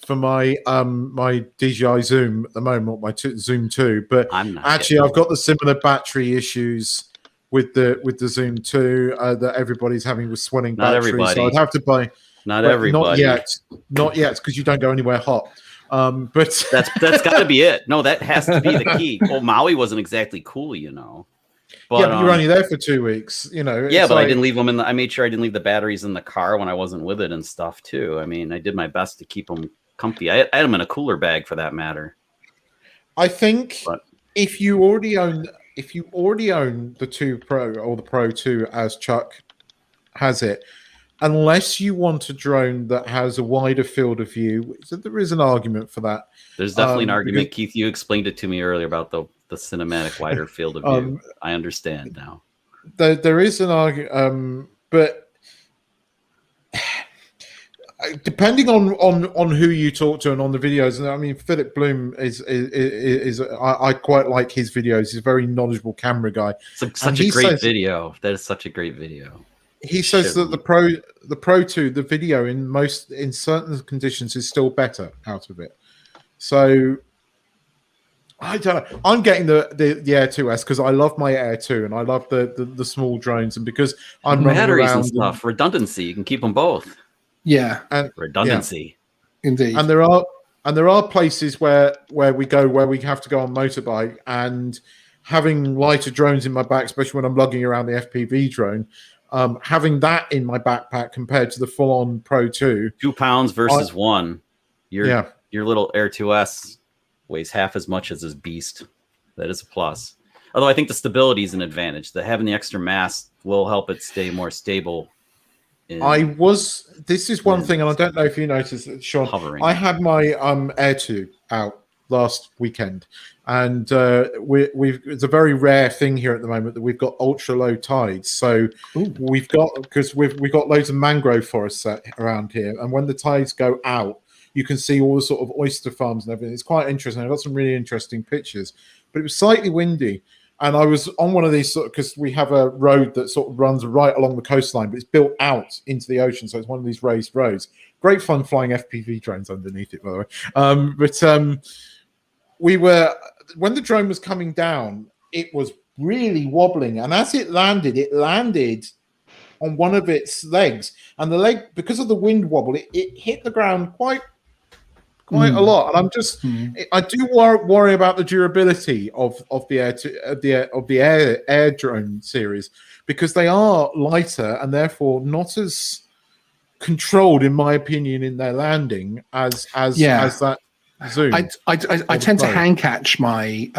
for my my DJI Zoom at the moment, my Zoom 2. But actually, I've got the similar battery issues with the Zoom 2 that everybody's having with swelling batteries. So I'd have to buy. Not everybody. Not yet, because you don't go anywhere hot. But that's got to be it. No, that has to be the key. Well, Maui wasn't exactly cool, But, but you were only there for 2 weeks, Yeah, but I didn't leave them I made sure I didn't leave the batteries in the car when I wasn't with it and stuff too. I mean, I did my best to keep them comfy. I had them in a cooler bag for that matter. I think if you already own the 2 Pro or the Pro 2 as Chuck has it, unless you want a drone that has a wider field of view, so there is an argument for that. There's definitely an argument. Keith, you explained it to me earlier about the cinematic wider field of view. I understand now. There is an argument, but depending on who you talk to and on the videos, and I mean, Philip Bloom is I quite like his videos. He's a very knowledgeable camera guy. Such a great video. That is such a great video. He says that the Pro 2, the video in certain conditions is still better out of it. So I don't know. I'm getting the Air 2S because I love my Air 2 and I love the small drones, and because I'm running batteries around and stuff, redundancy, you can keep them both. Yeah, and redundancy, indeed. And there are places where we have to go on motorbike, and having lighter drones in my back, especially when I'm lugging around the FPV drone. Having that in my backpack compared to the full-on Pro 2, 2 pounds versus 1. Your little Air 2S weighs half as much as this beast. That is a plus. Although I think the stability is an advantage. Having the extra mass will help it stay more stable. This is one thing, and I don't know if you noticed, Sean. Hovering. I had my Air 2 out last weekend, and it's a very rare thing here at the moment that we've got ultra low tides. So we've got loads of mangrove forests around here, and when the tides go out, you can see all the sort of oyster farms and everything. It's quite interesting. I got some really interesting pictures, but it was slightly windy, and I was on one of these because we have a road that sort of runs right along the coastline, but it's built out into the ocean, so it's one of these raised roads. Great fun flying FPV drones underneath it, by the way. When the drone was coming down, it was really wobbling, and as it landed on one of its legs, and the leg, because of the wind wobble, it hit the ground quite a lot. And I do worry about the durability of the air drone series, because they are lighter and therefore not as controlled, in my opinion, in their landing as that Zoom. I tend to hand catch my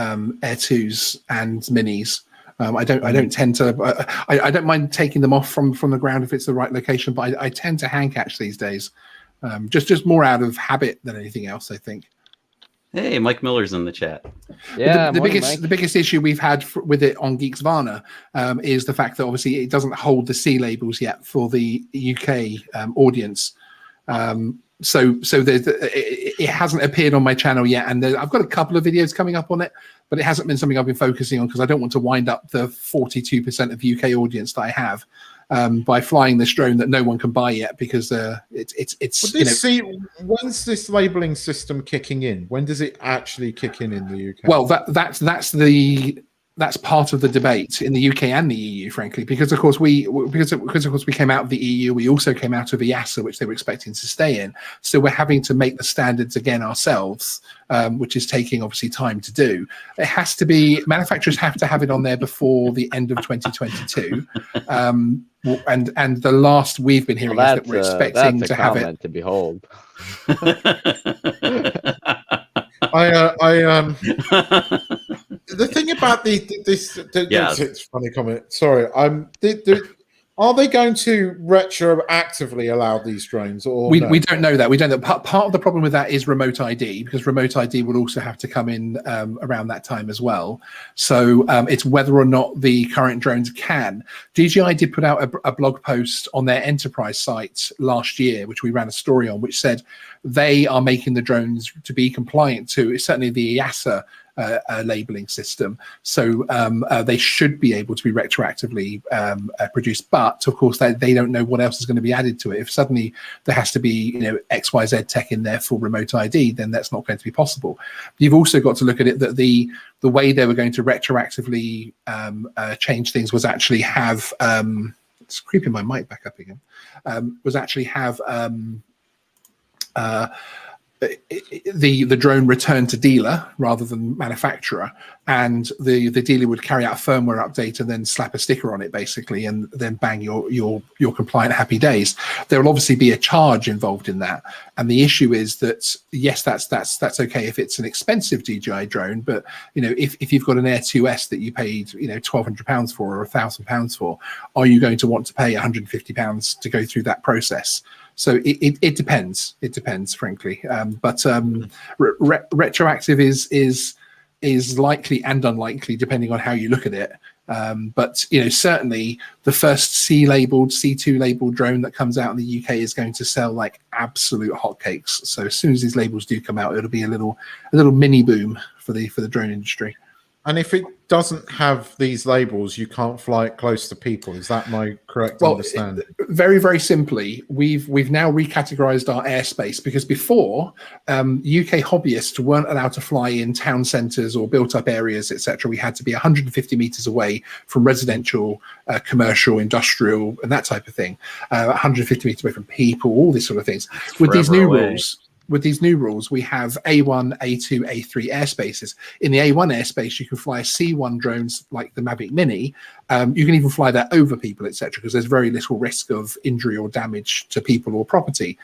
Air 2s and minis. I don't tend to. I don't mind taking them off from the ground if it's the right location, but I tend to hand catch these days, just more out of habit than anything else, I think. Hey, Mike Miller's in the chat. Yeah, the biggest issue we've had with it on Geeksvana is the fact that obviously it doesn't hold the C labels yet for the UK audience. So it hasn't appeared on my channel yet, and I've got a couple of videos coming up on it, but it hasn't been something I've been focusing on because I don't want to wind up the 42% of UK audience that I have by flying this drone that no one can buy yet because it's when's this labeling system kicking in? When does it actually kick in the UK? Well, that's part of the debate in the UK and the EU, frankly, because of course we came out of the EU. We also came out of EASA, which they were expecting to stay in. So we're having to make the standards again ourselves, which is taking obviously time to do. It has to be, manufacturers have to have it on there before the end of 2022. And the last we've been hearing is that we're expecting to have it. To behold. The thing about this it's a funny comment. Sorry, are they going to retroactively allow these drones, or we don't know that. We don't know. Part of the problem with that is remote ID, because remote ID will also have to come in around that time as well. So it's whether or not the current drones can. DJI did put out a blog post on their enterprise site last year, which we ran a story on, which said they are making the drones to be compliant to certainly the EASA labeling system, so they should be able to be retroactively produced. But of course, they don't know what else is going to be added to it. If suddenly there has to be XYZ tech in there for remote ID, then that's not going to be possible. You've also got to look at it that the way they were going to retroactively change things was actually have it's creeping my mic back up again. Was actually have the drone returned to dealer rather than manufacturer, and the dealer would carry out a firmware update and then slap a sticker on it basically, and then bang, you're compliant, happy days. There will obviously be a charge involved in that, and the issue is that yes, that's okay if it's an expensive DJI drone, but if you've got an Air 2S that you paid £1,200 for or £1,000 for, are you going to want to pay £150 to go through that process? So it depends. It depends, frankly. But retroactive is likely and unlikely depending on how you look at it. But certainly the first C2 labeled drone that comes out in the UK is going to sell like absolute hotcakes. So as soon as these labels do come out, it'll be a little mini boom for the drone industry. And if it doesn't have these labels, you can't fly it close to people. Is that my correct understanding? Very, very simply, we've now recategorized our airspace, because before UK hobbyists weren't allowed to fly in town centres or built-up areas, etc. We had to be 150 meters away from residential, commercial, industrial, and that type of thing. 150 meters away from people, all these sort of things. With these new rules, we have A1, A2, A3 airspaces. In the A1 airspace, you can fly C1 drones like the Mavic Mini. You can even fly that over people, etc., because there's very little risk of injury or damage to people or property.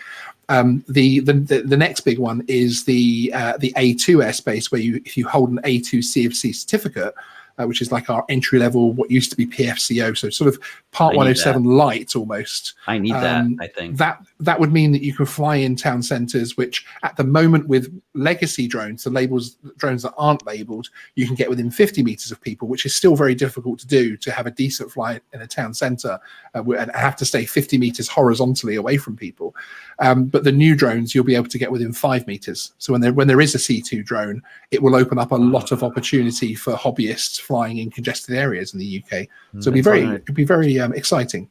The next big one is the A2 airspace, where if you hold an A2 CFC certificate, which is like our entry level, what used to be PFCO, so sort of Part 107 light almost. I need that, I think. That would mean that you can fly in town centres, which at the moment with legacy drones, drones that aren't labelled, you can get within 50 metres of people, which is still very difficult to do, to have a decent flight in a town centre and have to stay 50 metres horizontally away from people. But the new drones, you'll be able to get within 5 metres. So when there is a C2 drone, it will open up a lot of opportunity for hobbyists flying in congested areas in the UK. So it'd be very exciting.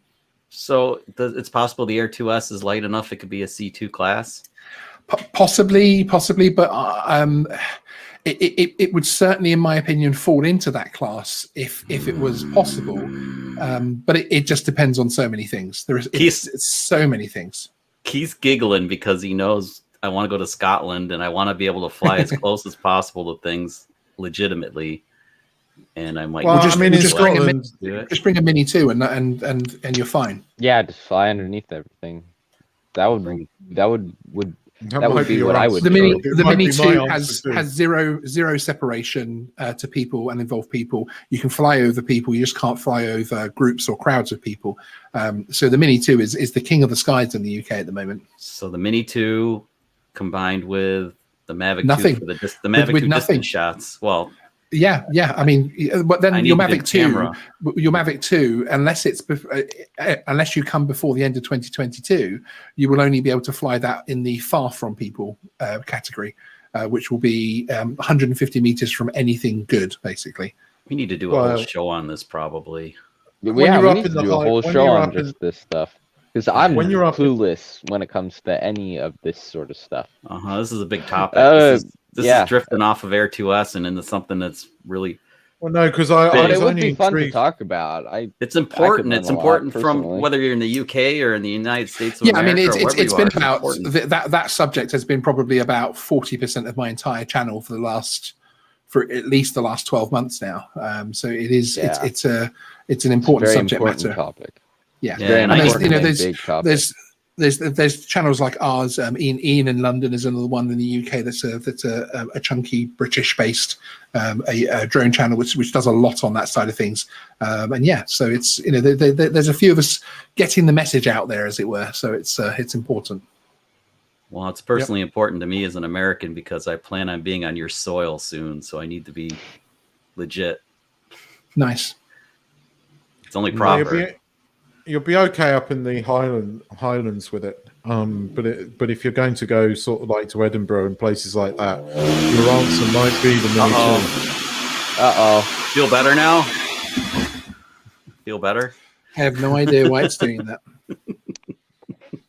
So it's possible the Air 2S is light enough it could be a C2 class? Possibly, but it would certainly, in my opinion, fall into that class if it was possible. But it just depends on so many things. It's so many things. He's giggling because he knows I want to go to Scotland and I want to be able to fly as close as possible to things legitimately. And I'm like, just bring a Mini 2 and you're fine. Yeah, just fly underneath everything. That would be what I would. The Mini 2 has zero separation to people and involved people. You can fly over people. You just can't fly over groups or crowds of people. So the Mini 2 is the king of the skies in the UK at the moment. So the Mini 2 combined with the Mavic Nothing. 2 for the Mavic 2 nothing. distance shots. Well, yeah. I mean, but then your Mavic 2, unless you come before the end of 2022, you will only be able to fly that in the far from people category, which will be 150 meters from anything good, basically. We need to do a whole show on this, probably. We need to do a whole show on just this stuff. Because I'm clueless when it comes to any of this sort of stuff. This is a big topic. This is drifting off of Air 2S and into something that's really... Well, no, because it would be fun to talk about. It's important. It's important from whether you're in the UK or in the United States of America. I mean, it's been about... That subject has been probably about 40% of my entire channel for at least the last 12 months now. So it is. Yeah. It's an important subject matter. Topic. Yeah. And there's channels like ours. Ian in London is another one in the UK that's a chunky British-based a drone channel which does a lot on that side of things. So it's there's a few of us getting the message out there, as it were. So it's important. Well, it's personally important to me as an American because I plan on being on your soil soon, so I need to be legit. Nice. It's only proper. You'll be okay up in the Highlands with it. But if you're going to go sort of like to Edinburgh and places like that, your answer might be the Mini 2. Feel better now? Feel better? I have no idea why it's doing that.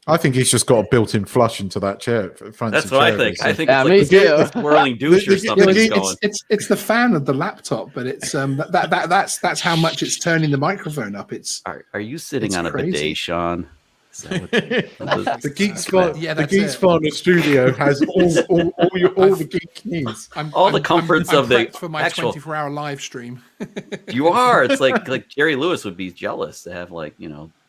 I think he's just got a built-in flush into that chair. That's what I think. I think it's like a swirling douche or something. It's the fan of the laptop, but it's that's how much it's turning the microphone up. Are you sitting on a bidet, Sean? The Geeksvana studio has all the geek needs. All the comforts of the for my 24-hour live stream. You are. It's like Jerry Lewis would be jealous to have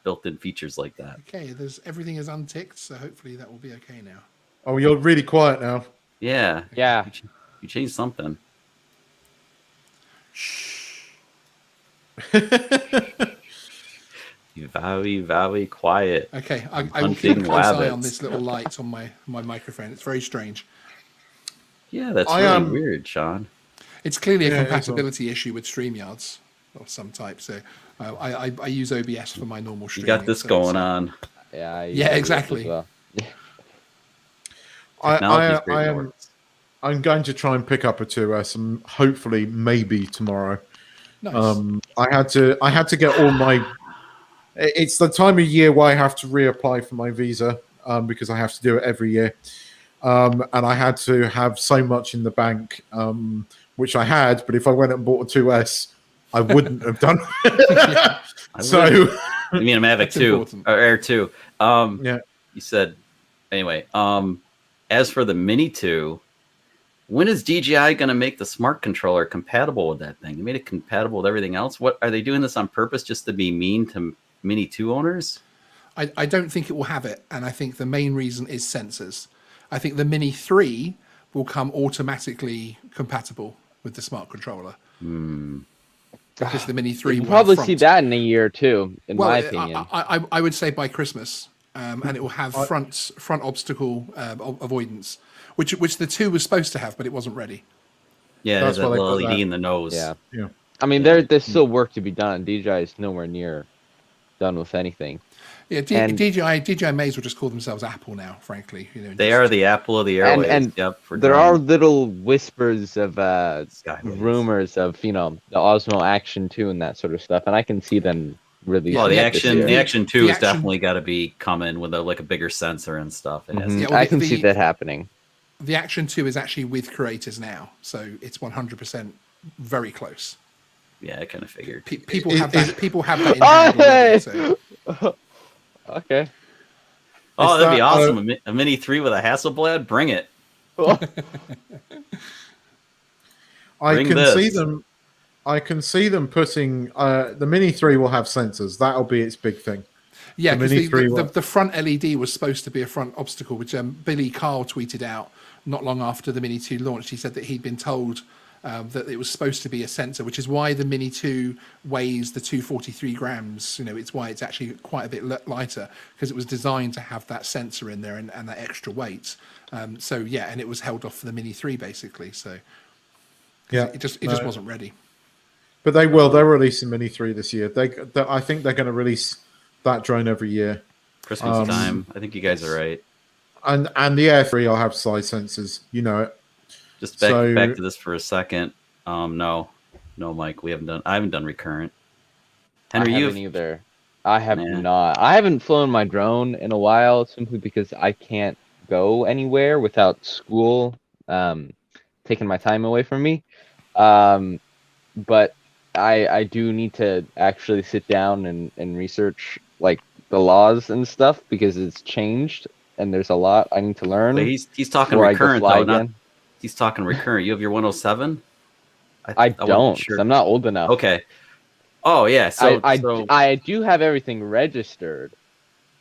built-in features like that. Okay, everything is unticked, so hopefully that will be okay now. Oh, you're really quiet now. Yeah. You changed something. Shh. Very, very quiet. Okay, I will keep a close eye on this little light on my microphone. It's very strange. Yeah, that's really weird, Sean. It's clearly a compatibility issue with StreamYards of some type, so I use OBS for my normal streaming. You got this going on. Yeah, exactly. Well. I'm going to try and pick up a 2S and hopefully maybe tomorrow. Nice. I had to get all my... It's the time of year where I have to reapply for my visa because I have to do it every year. And I had to have so much in the bank, which I had, but if I went and bought a 2S, I wouldn't have done it. So you mean a Mavic 2 or Air 2? Yeah. You said anyway. As for the Mini 2, when is DJI going to make the smart controller compatible with that thing? They made it compatible with everything else. What are they doing this on purpose just to be mean to Mini 2 owners? I don't think it will have it, and I think the main reason is sensors. I think the Mini 3 will come automatically compatible with the smart controller. Because the Mini 3 will probably see that in a year or two, in my opinion. I would say by Christmas, and it will have front obstacle avoidance, which the 2 was supposed to have, but it wasn't ready. Yeah, there's that little LED in the nose. Yeah. I mean, there's still work to be done. DJI is nowhere near done with anything. Yeah, DJI may as well just call themselves Apple now, frankly. They are the Apple of the airwaves. And there are little whispers of rumors of the Osmo Action 2 and that sort of stuff, and I can see them really. Well, the Action 2 has definitely got to be coming with a bigger sensor and stuff. I can see that happening. The Action 2 is actually with creators now, so it's 100% very close. Yeah, I kind of figured. People have that. People have that in hand already, so. Okay. Oh, that'd be awesome. A Mini 3 with a Hasselblad? Bring it. I can see them putting the Mini 3 will have sensors. That'll be its big thing. Yeah, because the front LED was supposed to be a front obstacle, which Billy Carl tweeted out not long after the Mini 2 launched. He said that he'd been told that it was supposed to be a sensor, which is why the Mini 2 weighs the 243 grams. It's why it's actually quite a bit lighter, because it was designed to have that sensor in there and that extra weight. And it was held off for the Mini 3 basically. So it just wasn't ready. But they're releasing Mini 3 this year. I think they're going to release that drone every year. Christmas time. I think you guys are right. And the Air 3 will have side sensors. You know it. Just back to this for a second. No, Mike, I haven't done recurrent. Henry, I haven't either. I have not. I haven't flown my drone in a while, simply because I can't go anywhere without school taking my time away from me. But I do need to actually sit down and research like the laws and stuff, because it's changed and there's a lot I need to learn. But he's talking recurrent though. He's talking recurrent. You have your 107? I don't. Sure. I'm not old enough. Okay. Oh yeah. I do have everything registered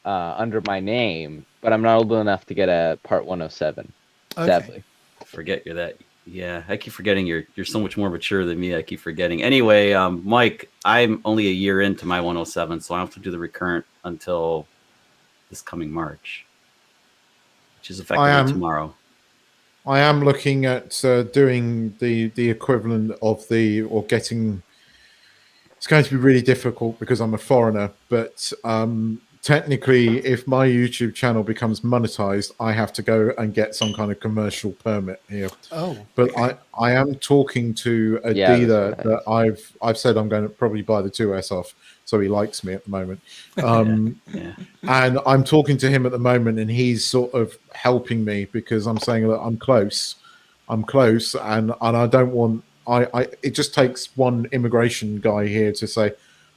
under my name, but I'm not old enough to get a Part 107. Okay. Sadly. Forget you're that. Yeah, I keep forgetting you're so much more mature than me. I keep forgetting. Anyway, Mike, I'm only a year into my 107, so I don't have to do the recurrent until this coming March, which is effectively tomorrow. I am looking at doing the equivalent of getting. It's going to be really difficult because I'm a foreigner, but technically, if my YouTube channel becomes monetized, I have to go and get some kind of commercial permit here. Oh, but okay. I am talking to a dealer that I've said I'm going to probably buy the 2S off, so he likes me at the moment. And I'm talking to him at the moment, and he's sort of helping me because I'm saying that I'm close, and I don't want. It just takes one immigration guy here to say,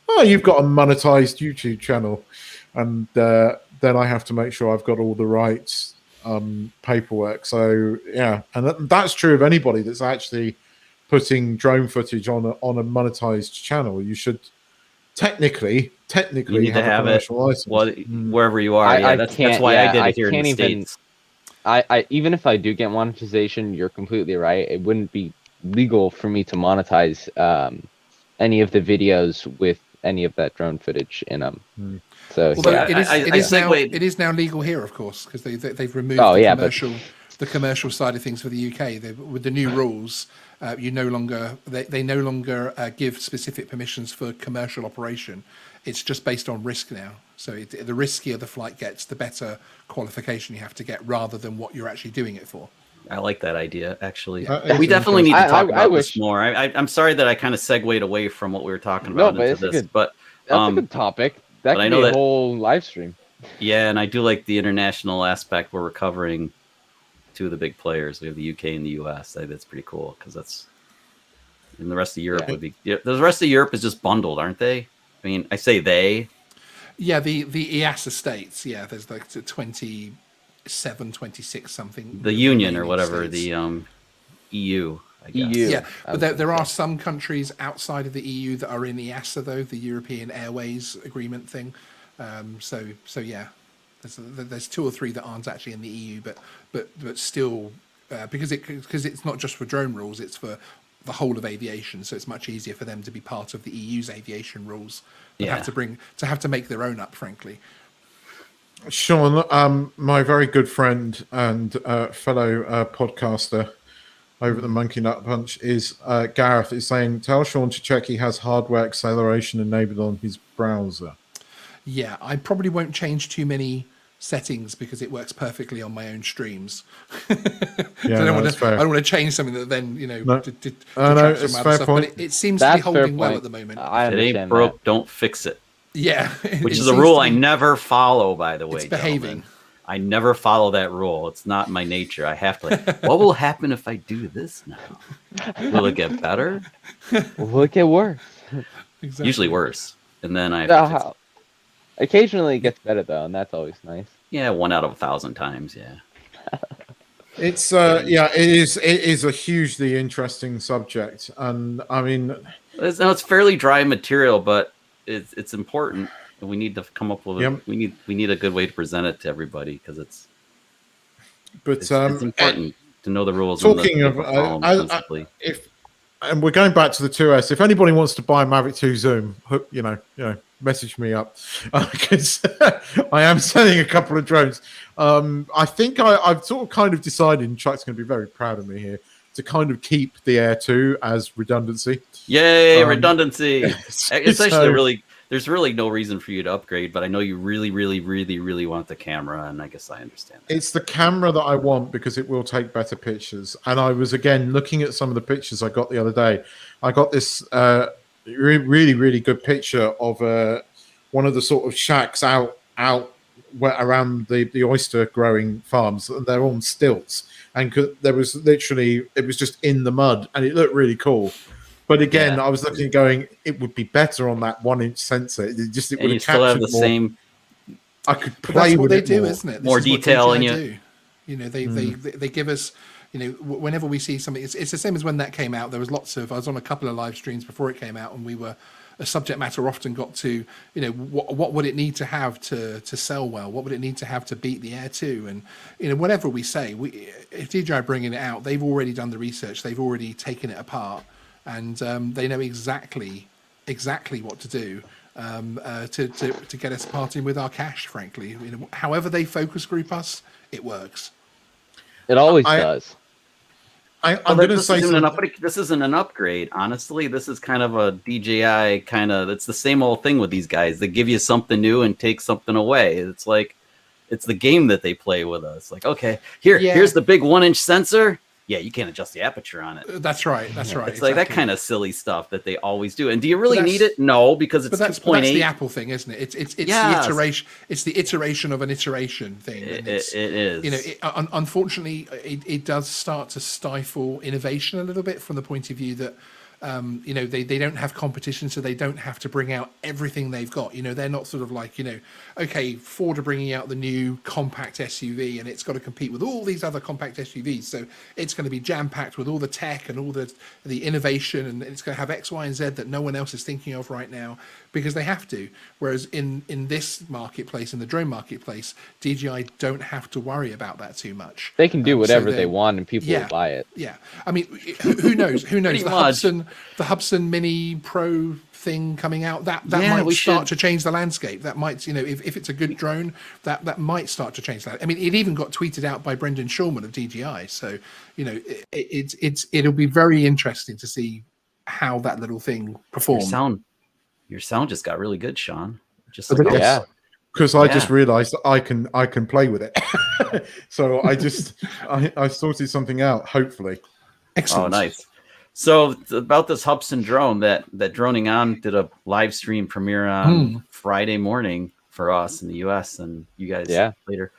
"Oh, you've got a monetized YouTube channel." And then I have to make sure I've got all the right paperwork. So yeah, and that's true of anybody that's actually putting drone footage on a monetized channel. You should technically you need have to have a commercial license. Well, wherever you are. That's why I did it here in the States. I even if I do get monetization, you're completely right. It wouldn't be legal for me to monetize any of the videos with any of that drone footage in them. So it is now legal here, of course, because they've removed the commercial side of things for the UK. With the new rules, they no longer give specific permissions for commercial operation. It's just based on risk now. So the riskier the flight gets, the better qualification you have to get, rather than what you're actually doing it for. I like that idea, actually. We definitely need to talk about this more. I'm sorry that I kind of segued away from what we were talking about into this, but that's a good topic. That could be a whole live stream. Yeah, and I do like the international aspect where we're covering two of the big players. We have the UK and the US. That's pretty cool because that's. And the rest of Europe would be. Yeah, the rest of Europe is just bundled, aren't they? I mean, I say they. Yeah, the EASA states. Yeah, there's like 27, 26 something. The Union or whatever, states. The EU. I guess. EU. Yeah, but there are some countries outside of the EU that are in EASA, though, the European Airways Agreement thing. So yeah, there's two or three that aren't actually in the EU, but still, because it's not just for drone rules, it's for the whole of aviation. So it's much easier for them to be part of the EU's aviation rules. They have to make their own up, frankly. Sean, my very good friend and fellow podcaster over at the Monkey Nut Punch is Gareth is saying, tell Sean to check he has hardware acceleration enabled on his browser. Yeah, I probably won't change too many settings because it works perfectly on my own streams. Yeah, so I don't want to change something that then detracts from other stuff. But it seems to be holding well at the moment. If it ain't broke, don't fix it. Yeah, which is a rule I never follow, by the way. It's behaving. Gentlemen. I never follow that rule. It's not my nature. I have to. What will happen if I do this now? Will it get better? Will it get worse? Exactly. Usually worse. And then I have to fix it. Occasionally it gets better though, and that's always nice. Yeah, 1 out of 1,000 times. Yeah. It's it is a hugely interesting subject, and I mean, it's fairly dry material, but it's important. And we need to come up with we need a good way to present it to everybody because it's important to know the rules. Talking of and we're going back to the 2S. If anybody wants to buy a Mavic 2 Zoom, message me up because I am selling a couple of drones. I think I've sort of kind of decided, and Chuck's going to be very proud of me here, to kind of keep the Air 2 as redundancy. Yay, redundancy! Essentially, there's really no reason for you to upgrade, but I know you really, really, really, really want the camera, and I guess I understand that. It's the camera that I want because it will take better pictures. And I was, again, looking at some of the pictures I got the other day. I got this really, really good picture of one of the sort of shacks out around the oyster growing farms. They're on stilts. And there was literally, it was just in the mud, and it looked really cool. But again, I was looking, going, it would be better on that 1-inch sensor. It would have still have the same. I could play with it more. Isn't it? More detail in you. You know, they give us. You know, whenever we see something, it's the same as when that came out. There was lots of. I was on a couple of live streams before it came out, and we were. A subject matter often got to, you know, what would it need to have to sell well? What would it need to have to beat the Air 2? And, you know, whatever we say, if DJI are bringing it out, they've already done the research. They've already taken it apart. And they know exactly what to do to get us parting with our cash, frankly. You know, however they focus group us, it works. It always does. I'm going to say this isn't an upgrade. Honestly, this is kind of a DJI kind of. It's the same old thing with these guys. They give you something new and take something away. It's like it's the game that they play with us. Like, okay, here's the big 1-inch sensor. Yeah, you can't adjust the aperture on it. That's right. It's exactly. Like that kind of silly stuff that they always do. And do you really need it? No, because it's 2.8. That's the Apple thing, isn't it? It's the iteration. It's the iteration of an iteration thing. It is. You know, unfortunately, it does start to stifle innovation a little bit from the point of view that. You know, they don't have competition, so they don't have to bring out everything they've got. You know, they're not sort of like, you know, okay, Ford are bringing out the new compact SUV and it's got to compete with all these other compact SUVs. So it's going to be jam-packed with all the tech and all the innovation, and it's going to have X, Y, and Z that no one else is thinking of right now because they have to. Whereas in this marketplace, in the drone marketplace, DJI don't have to worry about that too much. They can do whatever they want and people will buy it. Yeah. I mean, who knows? Who knows? The Hubsan Mini Pro thing coming out, that might start to change the landscape. That might, you know, if it's a good drone, that might start to change that. I mean, it even got tweeted out by Brendan Shulman of DJI. So, you know, it'll be very interesting to see how that little thing performs. Your sound just got really good, Sean. Just like because I just realized that I can play with it. So I sorted something out, hopefully. Excellent. Oh, nice. So about this Hubsan drone that Droning On did a live stream premiere on Friday morning for us in the US and you guys later.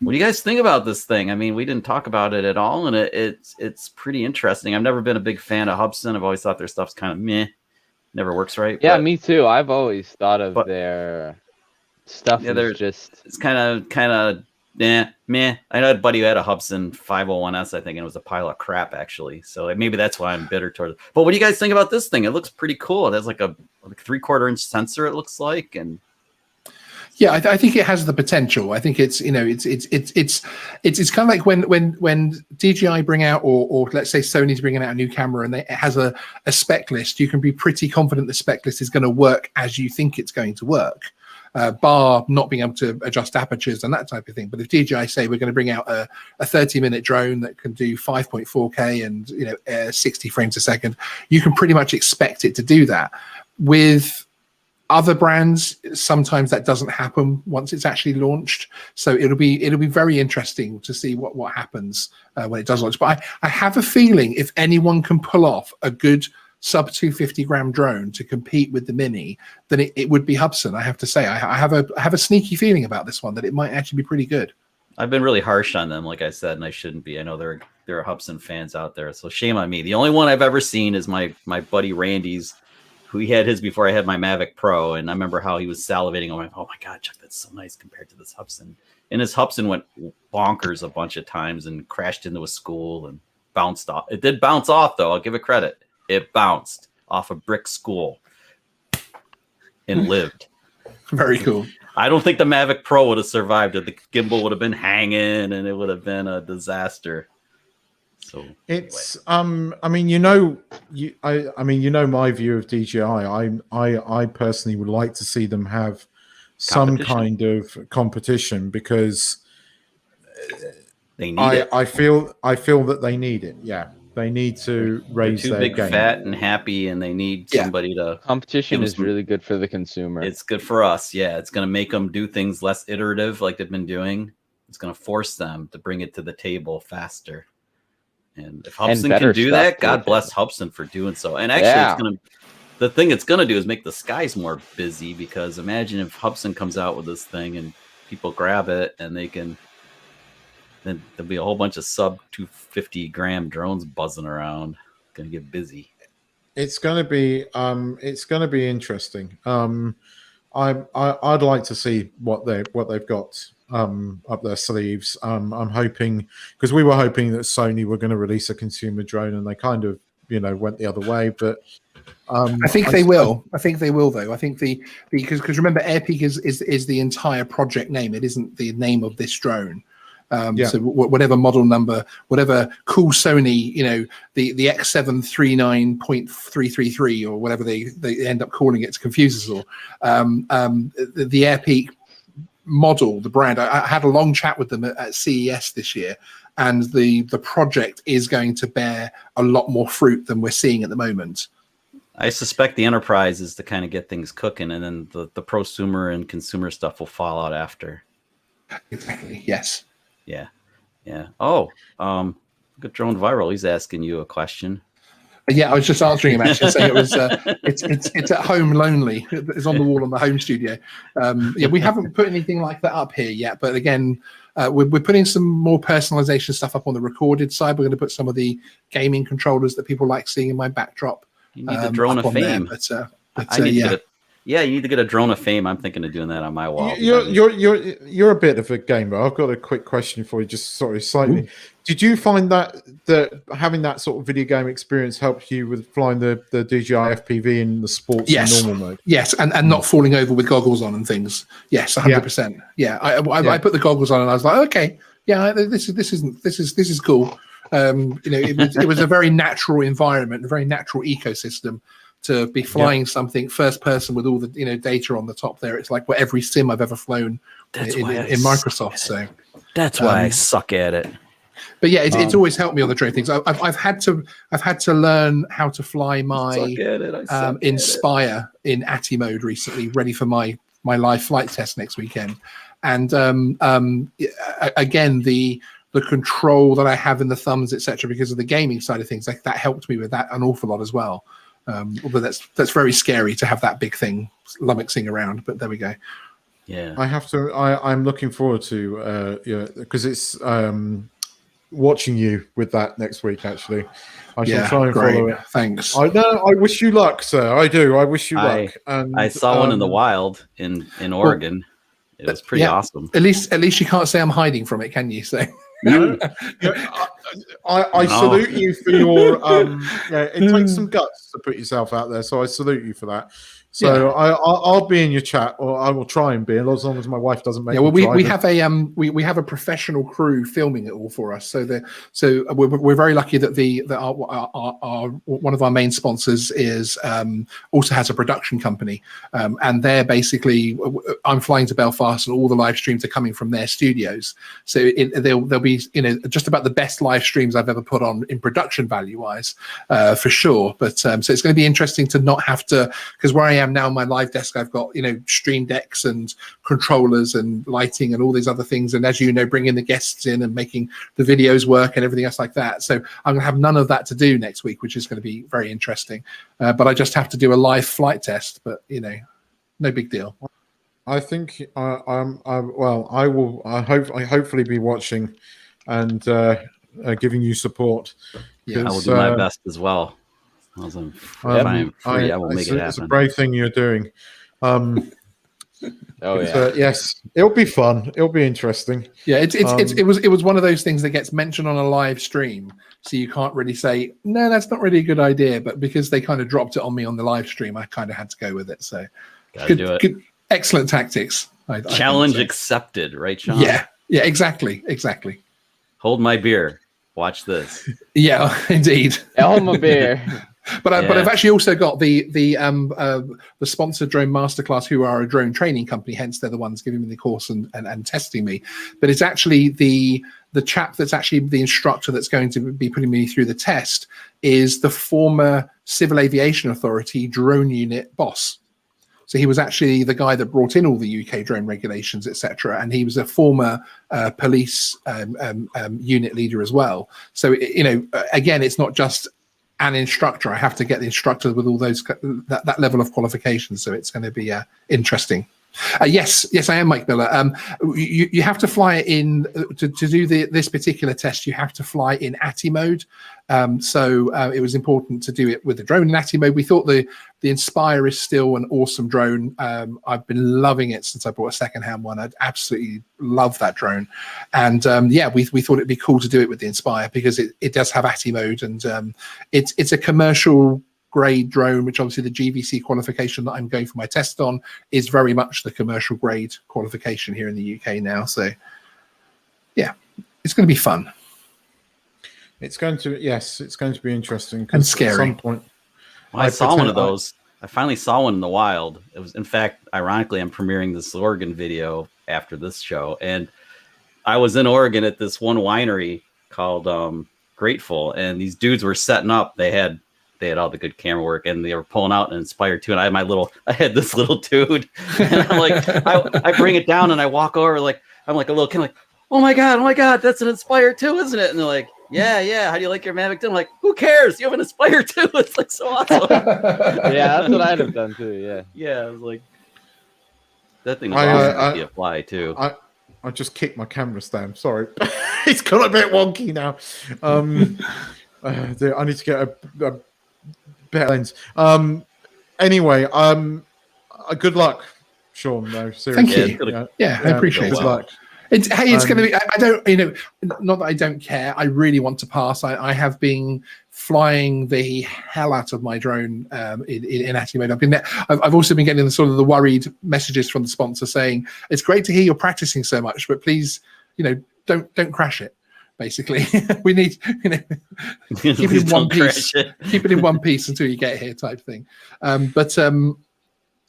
What do you guys think about this thing? I mean, we didn't talk about it at all, and it's pretty interesting. I've never been a big fan of Hubsan. I've always thought their stuff's kind of meh. Never works right. Yeah, me too. I've always thought of their stuff it's kind of meh. I know a buddy who had a Hubsan 501S, I think, and it was a pile of crap, actually. So maybe that's why I'm bitter towards it. But what do you guys think about this thing? It looks pretty cool. It has like a 3/4-inch sensor, it looks like, and yeah, I think it has the potential. I think it's, you know, it's kind of like when DJI bring out or let's say Sony's bringing out a new camera and it has a spec list. You can be pretty confident the spec list is going to work as you think it's going to work. Bar not being able to adjust apertures and that type of thing. But if DJI say we're going to bring out a 30-minute drone that can do 5.4K and, you know, 60 frames a second, you can pretty much expect it to do that. With other brands, sometimes that doesn't happen once it's actually launched. So it'll be very interesting to see what happens when it does launch. But I have a feeling if anyone can pull off a good sub 250 gram drone to compete with the Mini, then it would be Hubsan. I have to say, I have a sneaky feeling about this one that it might actually be pretty good. I've been really harsh on them, like I said, and I shouldn't be. I know there are Hubsan fans out there, so shame on me. The only one I've ever seen is my buddy Randy's, who he had his before I had my Mavic Pro, and I remember how he was salivating. I'm like, oh my God, Chuck, that's so nice compared to this Hubsan. And his Hubsan went bonkers a bunch of times and crashed into a school and bounced off. It did bounce off, though. I'll give it credit. It bounced off a brick school and lived. Very cool. I don't think the Mavic Pro would have survived it. The gimbal would have been hanging and it would have been a disaster. So it's I mean, my view of DJI. I personally would like to see them have some kind of competition because they need it. I feel that they need it. Yeah, they need to raise They're too their big, game. fat, and happy, and they need somebody to. Competition is really good for the consumer. It's good for us. Yeah, it's going to make them do things less iterative, like they've been doing. It's going to force them to bring it to the table faster. And if Hubson can do that, God bless Hubson for doing so. And actually, the thing it's going to do is make the skies more busy, because imagine if Hubson comes out with this thing and people grab it and they can, then there'll be a whole bunch of sub 250 gram drones buzzing around. It's going to get busy. It's going to be interesting. I'd like to see what they've got up their sleeves. I'm hoping, because we were hoping that Sony were going to release a consumer drone, and they kind of went the other way. But I think they will. I think they will, though. I think because remember, Airpeak is the entire project name. It isn't the name of this drone. So whatever model number, whatever cool Sony, the X739.333 or whatever they end up calling it to confuse us all. The Airpeak model, the brand, I had a long chat with them at CES this year, and the project is going to bear a lot more fruit than we're seeing at the moment. I suspect the enterprise is to kind of get things cooking, and then the prosumer and consumer stuff will fall out after. Exactly. Yes. Yeah. Oh, good Drone Viral. He's asking you a question. Yeah, I was just answering him actually, saying it was it's at home lonely. It's on the wall on the home studio. We haven't put anything like that up here yet, but again, we're putting some more personalization stuff up on the recorded side. We're going to put some of the gaming controllers that people like seeing in my backdrop. You need the Drone of Fame. You need to get a Drone of Fame. I'm thinking of doing that on my wall. You're a bit of a gamer. I've got a quick question for you, just slightly. Ooh. Did you find that having that sort of video game experience helped you with flying the DJI FPV in the sports and normal mode? Yes, and not falling over with goggles on and things. Yes, 100%. Yeah, I put the goggles on and I was like, okay, this is cool. It was a very natural environment, a very natural ecosystem to be flying something first person with all the data on the top there. It's like every sim I've ever flown in Microsoft. So that's why I suck at it. But yeah, it's always helped me on the drone things. I've had to learn how to fly my Inspire in ATTI mode recently, ready for my live flight test next weekend. And again, the control that I have in the thumbs, etc., because of the gaming side of things, that helped me with that an awful lot as well. Although that's very scary to have that big thing lummoxing around, but there we go. Yeah, I'm looking forward to because it's watching you with that next week. Actually, I shall try and follow it. Thanks. I know. I wish you luck, sir. I do. I wish you luck. And I saw one in the wild in Oregon. It was pretty awesome. At least you can't say I'm hiding from it, can you? So. I salute you for your it takes some guts to put yourself out there, so I salute you for that. So I'll be in your chat, or I will try and be, as long as my wife doesn't make. We have a professional crew filming it all for us. So we're very lucky that our one of our main sponsors is also has a production company, and they're basically, I'm flying to Belfast, and all the live streams are coming from their studios. So they'll be just about the best live streams I've ever put on in production value wise, for sure. But so it's going to be interesting to not have to, because where I am now, my live desk, I've got stream decks and controllers and lighting and all these other things, and as bringing the guests in and making the videos work and everything else like that. So I'm gonna have none of that to do next week, which is going to be very interesting. But I just have to do a live flight test, but no big deal. I think I will hopefully be watching and giving you support. I will do my best as well. I will make it happen. It's a brave thing you're doing. Yes, it'll be fun. It'll be interesting. Yeah, it was one of those things that gets mentioned on a live stream, so you can't really say no, that's not really a good idea. But because they kind of dropped it on me on the live stream, I kind of had to go with it. So good, excellent tactics. Challenge accepted, right, Sean? Yeah, exactly. Hold my beer. Watch this. Yeah, indeed. Elma Bear. But I've actually also got the sponsored drone masterclass, who are a drone training company. Hence, they're the ones giving me the course and testing me. But it's actually the chap that's actually the instructor that's going to be putting me through the test is the former Civil Aviation Authority drone unit boss. So he was actually the guy that brought in all the UK drone regulations, etc. And he was a former police unit leader as well. So again, it's not just an instructor. I have to get the instructor with all those that level of qualification. So it's going to be interesting. Yes, I am Mike Miller. You have to fly it in to do this particular test. You have to fly in ATI mode. So it was important to do it with the drone in ATI mode. We thought the Inspire is still an awesome drone. I've been loving it since I bought a secondhand one. I absolutely love that drone. And we thought it'd be cool to do it with the Inspire because it does have ATI mode, and it's a commercial grade drone, which obviously the GVC qualification that I'm going for my test on is very much the commercial grade qualification here in the UK now. So yeah, it's going to be fun. It's going to be interesting and scary. At some point, I saw one of those. I finally saw one in the wild. It was, in fact, ironically, I'm premiering this Oregon video after this show, and I was in Oregon at this one winery called Grateful, and these dudes were setting up. They had all the good camera work, and they were pulling out an Inspire 2, and I had this little dude, and I'm like, I bring it down, and I walk over, like, I'm like a little kid, like, oh my God, that's an Inspire 2, isn't it? And they're like, yeah, how do you like your Mavic 2? I'm like, who cares? You have an Inspire 2. It's like so awesome. Yeah, that's what I'd have done too. Yeah, I was like, that thing was awesome to fly too. I just kicked my camera stand. Sorry, it's got a bit wonky now. I need to get a better lens. Anyway, good luck, Sean. No, seriously. Thank you. Yeah, I appreciate it. Good luck. It's going to be. I don't, not that I don't care. I really want to pass. I have been flying the hell out of my drone in ATI mode. I've also been getting the worried messages from the sponsor saying it's great to hear you're practicing so much, but please, don't crash it. Basically, we need keep it in one piece. Keep it in one piece until you get here, type thing.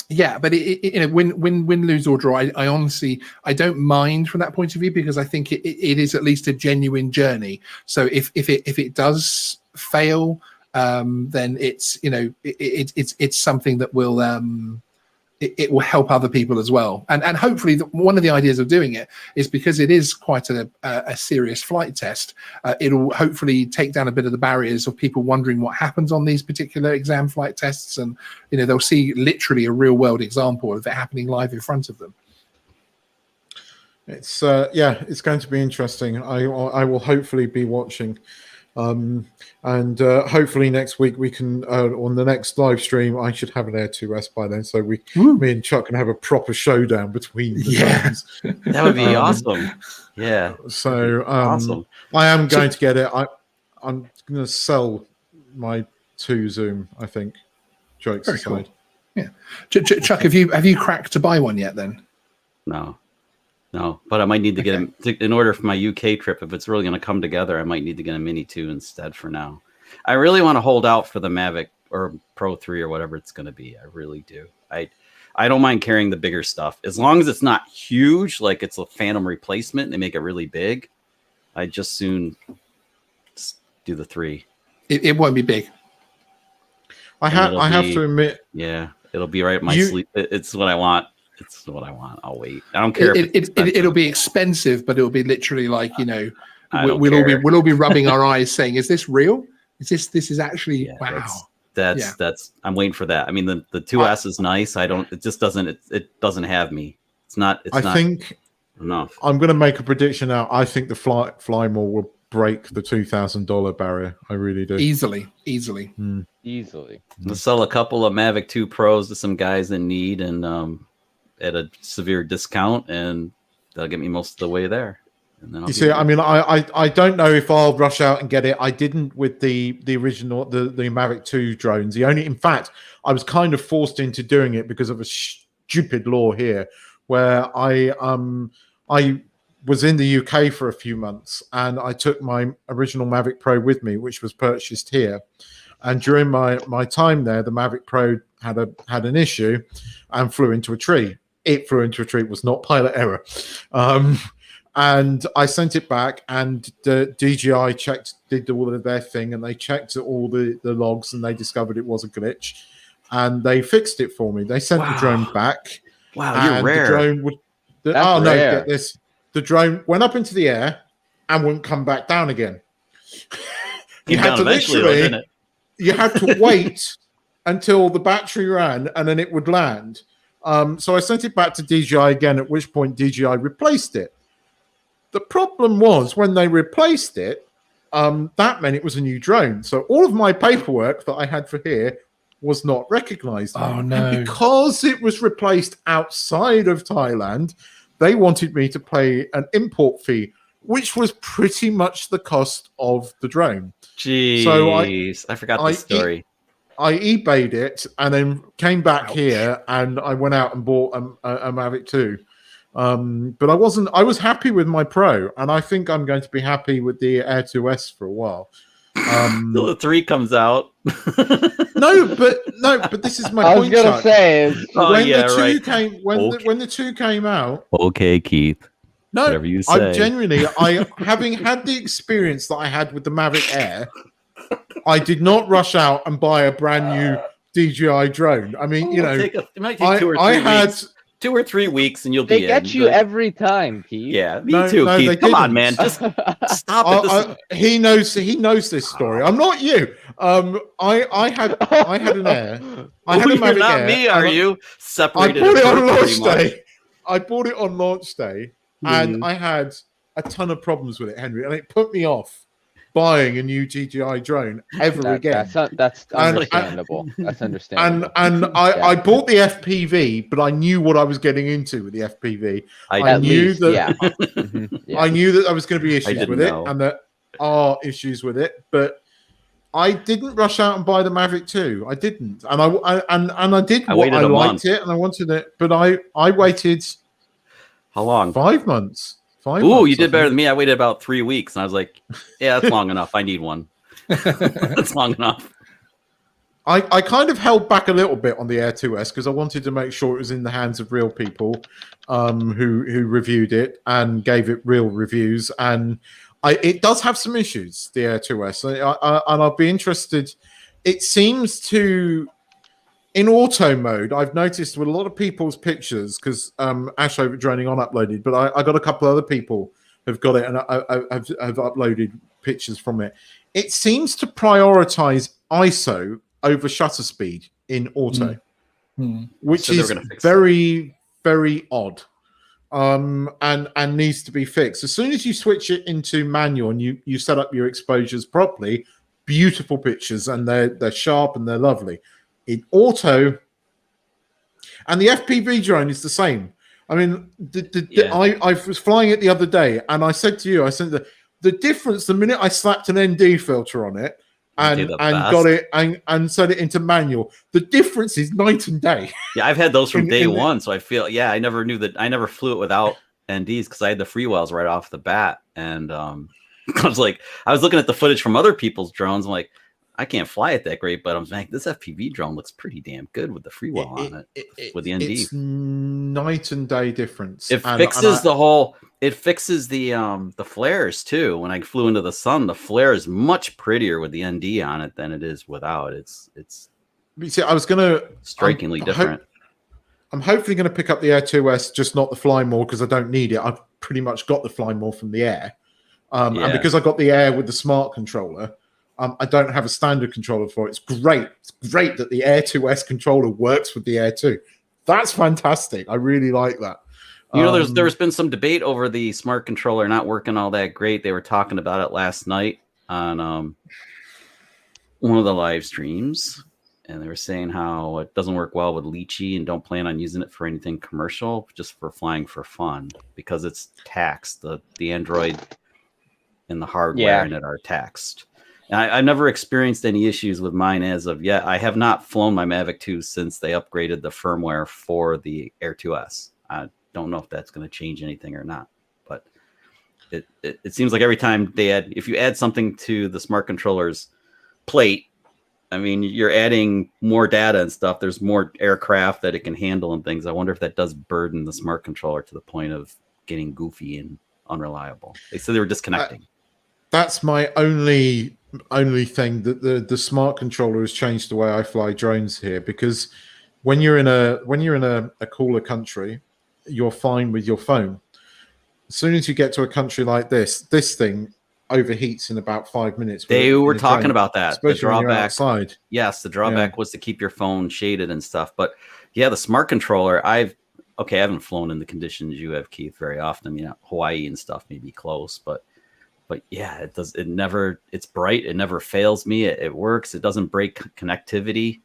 Yeah, but win, lose or draw. I honestly don't mind from that point of view because I think it is at least a genuine journey. So if it does fail, then it's it's something that will it will help other people as well. And hopefully one of the ideas of doing it is because it is quite a serious flight test. It'll hopefully take down a bit of the barriers of people wondering what happens on these particular exam flight tests. And, they'll see literally a real world example of it happening live in front of them. It's it's going to be interesting. I will hopefully be watching. And hopefully next week we can on the next live stream I should have an Air 2S by then, so me and Chuck can have a proper showdown between the drones. That would be awesome. Yeah. So awesome. I am going to get it. I'm going to sell my 2 Zoom. I think. Jokes aside. Cool. Yeah. Chuck, have you cracked to buy one yet? Then. No, but I might need to get him in order for my UK trip. If it's really going to come together, I might need to get a Mini 2 instead for now. I really want to hold out for the Mavic or Pro 3 or whatever it's going to be. I really do. I don't mind carrying the bigger stuff as long as it's not huge, like it's a Phantom replacement and they make it really big. I just soon do the 3. It won't be big. I have to admit. Yeah, it'll be right up my sleeve. It's what I want. It's what I want. I'll wait. I don't care. It'll be expensive, but it'll be literally like we'll all be rubbing our eyes, saying, "Is this real? This is actually wow." That's. I'm waiting for that. I mean, the 2S is nice. It just doesn't. It doesn't have me. It's not. I think enough. I'm going to make a prediction now. I think the Flymore will break the $2,000 barrier. I really do. Easily. I'll sell a couple of Mavic 2 Pros to some guys in need, and at a severe discount, and they'll get me most of the way there. And then I don't know if I'll rush out and get it. I didn't with the original the Mavic 2 drones. In fact, I was kind of forced into doing it because of a stupid law here, where I was in the UK for a few months, and I took my original Mavic Pro with me, which was purchased here. And during my time there, the Mavic Pro had an issue and flew into a tree. It flew into a tree. It was not pilot error. And I sent it back, and the DJI did all of their thing, and they checked all the logs, and they discovered it was a glitch, and they fixed it for me. They sent the drone back. Wow, you're rare. The drone would. No, get this. The drone went up into the air and wouldn't come back down again. You had to literally. You had to wait until the battery ran, and then it would land. So I sent it back to DJI again, at which point DJI replaced it. The problem was when they replaced it, that meant it was a new drone. So all of my paperwork that I had for here was not recognized. Oh, no. And because it was replaced outside of Thailand, they wanted me to pay an import fee, which was pretty much the cost of the drone. Jeez, so I forgot the story. I eBayed it and then came back here, and I went out and bought a Mavic 2. But I was happy with my Pro, and I think I'm going to be happy with the Air 2S for a while. Till the 3 comes out. No, but this is my point. I was gonna say when the 2 came out. Okay, Keith. No, whatever you say. Having had the experience that I had with the Mavic Air, I did not rush out and buy a brand new DJI drone. I mean, it might take 2 or 3 weeks. 2 or 3 weeks, and you'll be in. They get you every time, Keith. Yeah, me too, Keith. Come on, man. Just stop it. He knows this story. I'm not you. I had an Air. I had a Mavic not Air, me, are you? Separated. I bought it on launch day. I bought it on launch day, and I had a ton of problems with it, Henry, and it put me off buying a new DJI drone again. That's understandable. That's understandable. And I bought the FPV, but I knew what I was getting into with the FPV. I knew that there was going to be issues with it, and there are issues with it, but I didn't rush out and buy the Mavic 2. I didn't, and I did. I liked it, and I wanted it, but I waited. How long? 5 months. Ooh, you did better than me. I waited about 3 weeks, and I was like, "Yeah, that's long enough. I need one. That's long enough." I kind of held back a little bit on the Air 2S because I wanted to make sure it was in the hands of real people who reviewed it and gave it real reviews. And it does have some issues, the Air 2S, and I'll be interested. It seems to. In auto mode, I've noticed with a lot of people's pictures, because Ash Over Droning On uploaded, but I got a couple other people who've got it and have uploaded pictures from it. It seems to prioritize ISO over shutter speed in auto, which is very, very odd, and needs to be fixed. As soon as you switch it into manual and you set up your exposures properly, beautiful pictures, and they're sharp and they're lovely. In auto, and the FPV drone is the same. I mean, I was flying it the other day, and I said to you, I said the difference the minute I slapped an ND filter on it and got it and set it into manual, the difference is night and day. Yeah, I've had those from day one, so I feel I never knew that. I never flew it without NDs because I had the freewells right off the bat, and I was looking at the footage from other people's drones. I'm like, I can't fly it that great, but I'm like, this FPV drone looks pretty damn good with the freewell on it with the ND. It's night and day difference. It fixes the flares too. When I flew into the sun, the flare is much prettier with the ND on it than it is without. It's see, I was gonna strikingly different. I'm hopefully going to pick up the Air 2S, just not the Fly More because I don't need it. I've pretty much got the Fly More from the Air, and because I got the Air with the smart controller. I don't have a standard controller for it. It's great. It's great that the Air 2S controller works with the Air 2. That's fantastic. I really like that. There's been some debate over the smart controller not working all that great. They were talking about it last night on one of the live streams, and they were saying how it doesn't work well with Lychee and don't plan on using it for anything commercial, just for flying for fun because it's taxed. The Android and the hardware in it are taxed. I've never experienced any issues with mine as of yet. I have not flown my Mavic 2 since they upgraded the firmware for the Air 2S. I don't know if that's going to change anything or not. But it seems like every time if you add something to the smart controller's plate, I mean, you're adding more data and stuff. There's more aircraft that it can handle and things. I wonder if that does burden the smart controller to the point of getting goofy and unreliable. They said they were disconnecting. That's my only thing, that the smart controller has changed the way I fly drones here, because when you're in a cooler country, you're fine with your phone. As soon as you get to a country like this thing overheats in about 5 minutes. They were talking about that. The drawback, yes, the drawback was to keep your phone shaded and stuff. But yeah, the smart controller, I haven't flown in the conditions you have, Keith, very often. I mean, Hawaii and stuff may be close, but yeah, it's bright. It never fails me. It works. It doesn't break connectivity.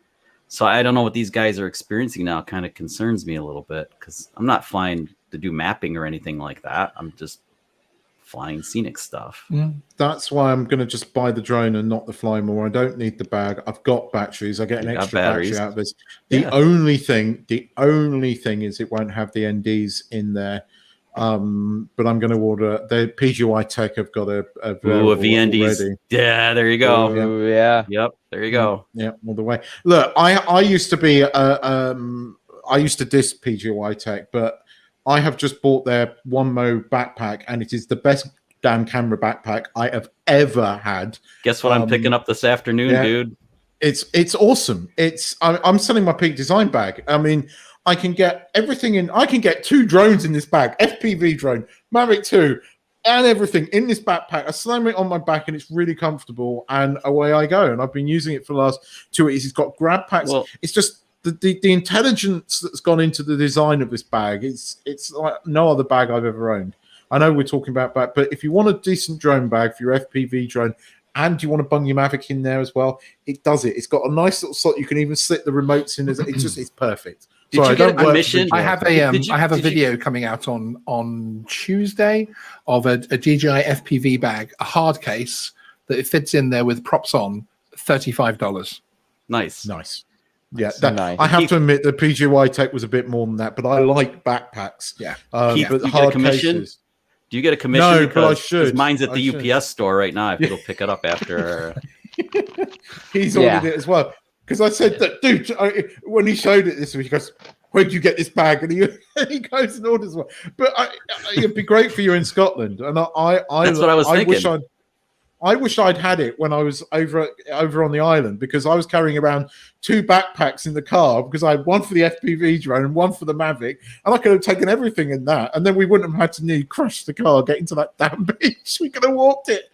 So I don't know what these guys are experiencing now. It kind of concerns me a little bit, because I'm not flying to do mapping or anything like that. I'm just flying scenic stuff. That's why I'm going to just buy the drone and not the fly more. I don't need the bag. I've got batteries. I get an extra battery out of this. The only thing is it won't have the NDs in there. But I'm going to order. The PGY Tech have got a VNDs. Already. Yeah, there you go. Yeah. Yep. There you go. Yeah, all the way. Look, I used to be I used to diss PGY Tech, but I have just bought their OneMo backpack, and it is the best damn camera backpack I have ever had. Guess what I'm picking up this afternoon, dude? It's awesome. I'm selling my Peak Design bag. I mean, I can get everything in. I can get 2 drones in this bag: FPV drone, Mavic 2, and everything in this backpack. I slam it on my back, and it's really comfortable. And away I go. And I've been using it for the last 2 weeks. It's got grab packs. Well, it's just the intelligence that's gone into the design of this bag. It's like no other bag I've ever owned. I know we're talking about bag, but if you want a decent drone bag for your FPV drone, and you want to bung your Mavic in there as well, it does it. It's got a nice little slot. You can even slip the remotes in. It's perfect. Did you get a mission? I have a video coming out on Tuesday of a DJI FPV bag, a hard case that it fits in there with props on, $35. Nice. Yeah, nice. I have to admit the PGY Tech was a bit more than that, but I like backpacks. Yeah, Keith, but hard cases. Do you get a commission? No, but I should. Mine's at the UPS store right now. I have to go pick it up after. He's ordered it as well. Because I said that, dude, when he showed it this week, he goes, "Where'd you get this bag?" And he goes and orders one. But it'd be great for you in Scotland. And that's what I was thinking. I wish I'd had it when I was over on the island, because I was carrying around 2 backpacks in the car, because I had one for the FPV drone and one for the Mavic, and I could have taken everything in that, and then we wouldn't have had to nearly crash the car getting to that damn beach. We could have walked it.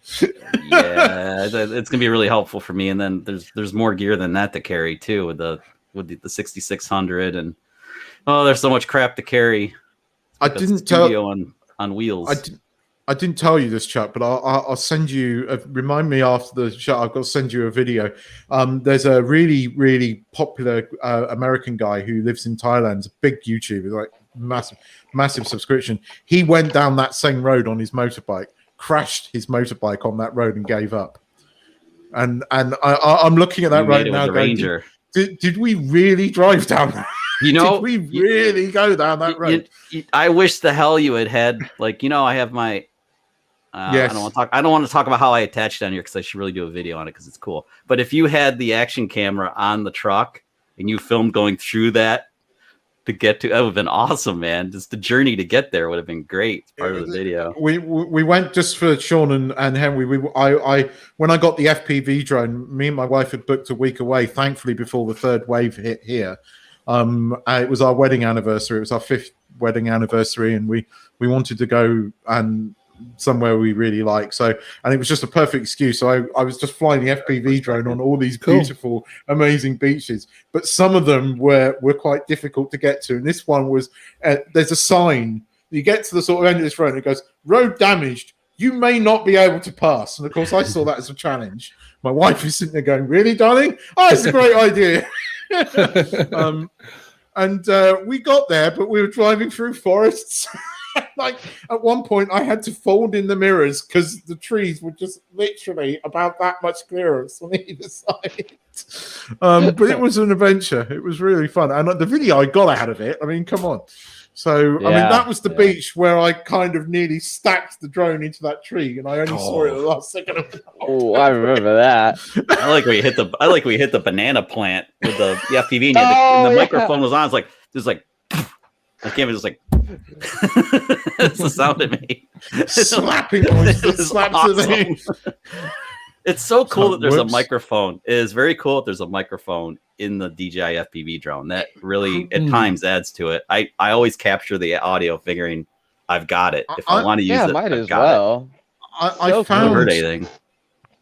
Yeah, it's gonna be really helpful for me. And then there's more gear than that to carry too, with the 6600, and there's so much crap to carry. I didn't tell you on wheels. I didn't tell you this, Chuck, but I'll send you. Remind me after the show. I've got to send you a video. There's a really, really popular American guy who lives in Thailand. A big YouTuber, like massive subscription. He went down that same road on his motorbike, crashed his motorbike on that road, and gave up. And I'm looking at that right now. Going, did we really drive down that? Did we really go down that road? I wish the hell you had I have my. Yes. I don't want to talk about how I attached it on here, because I should really do a video on it, because it's cool. But if you had the action camera on the truck and you filmed going through that to get to, that would have been awesome, man. Just the journey to get there would have been great. It's part of the video. We went just for Sean and Henry. I when I got the FPV drone, me and my wife had booked a week away, thankfully, before the 3rd wave hit here. It was our wedding anniversary. It was our 5th wedding anniversary, and we wanted to go and somewhere we really like. And it was just a perfect excuse. So I was just flying the FPV drone on all these beautiful, amazing beaches. But some of them were quite difficult to get to. And this one was, there's a sign. You get to the sort of end of this road, and it goes, "Road damaged. You may not be able to pass." And of course, I saw that as a challenge. My wife is sitting there going, "Really, darling? Oh, it's a great idea." We got there, but we were driving through forests. Like at one point, I had to fold in the mirrors because the trees were just literally about that much clearance on either side. But it was an adventure. It was really fun, and the video I got out of it. I mean, come on. So I mean, that was the beach where I kind of nearly stacked the drone into that tree, and I only saw it at the last second. Oh, I remember that. I like where you hit the banana plant with the FPV, and the microphone was on. It's like I can't even just like. It's the sound it made. Slapping noise. Awesome. It's so cool that there's a microphone. It is very cool that there's a microphone in the DJI FPV drone. That really, at times, adds to it. I always capture the audio, figuring I've got it. If I want to use it, might as well. I found heard anything.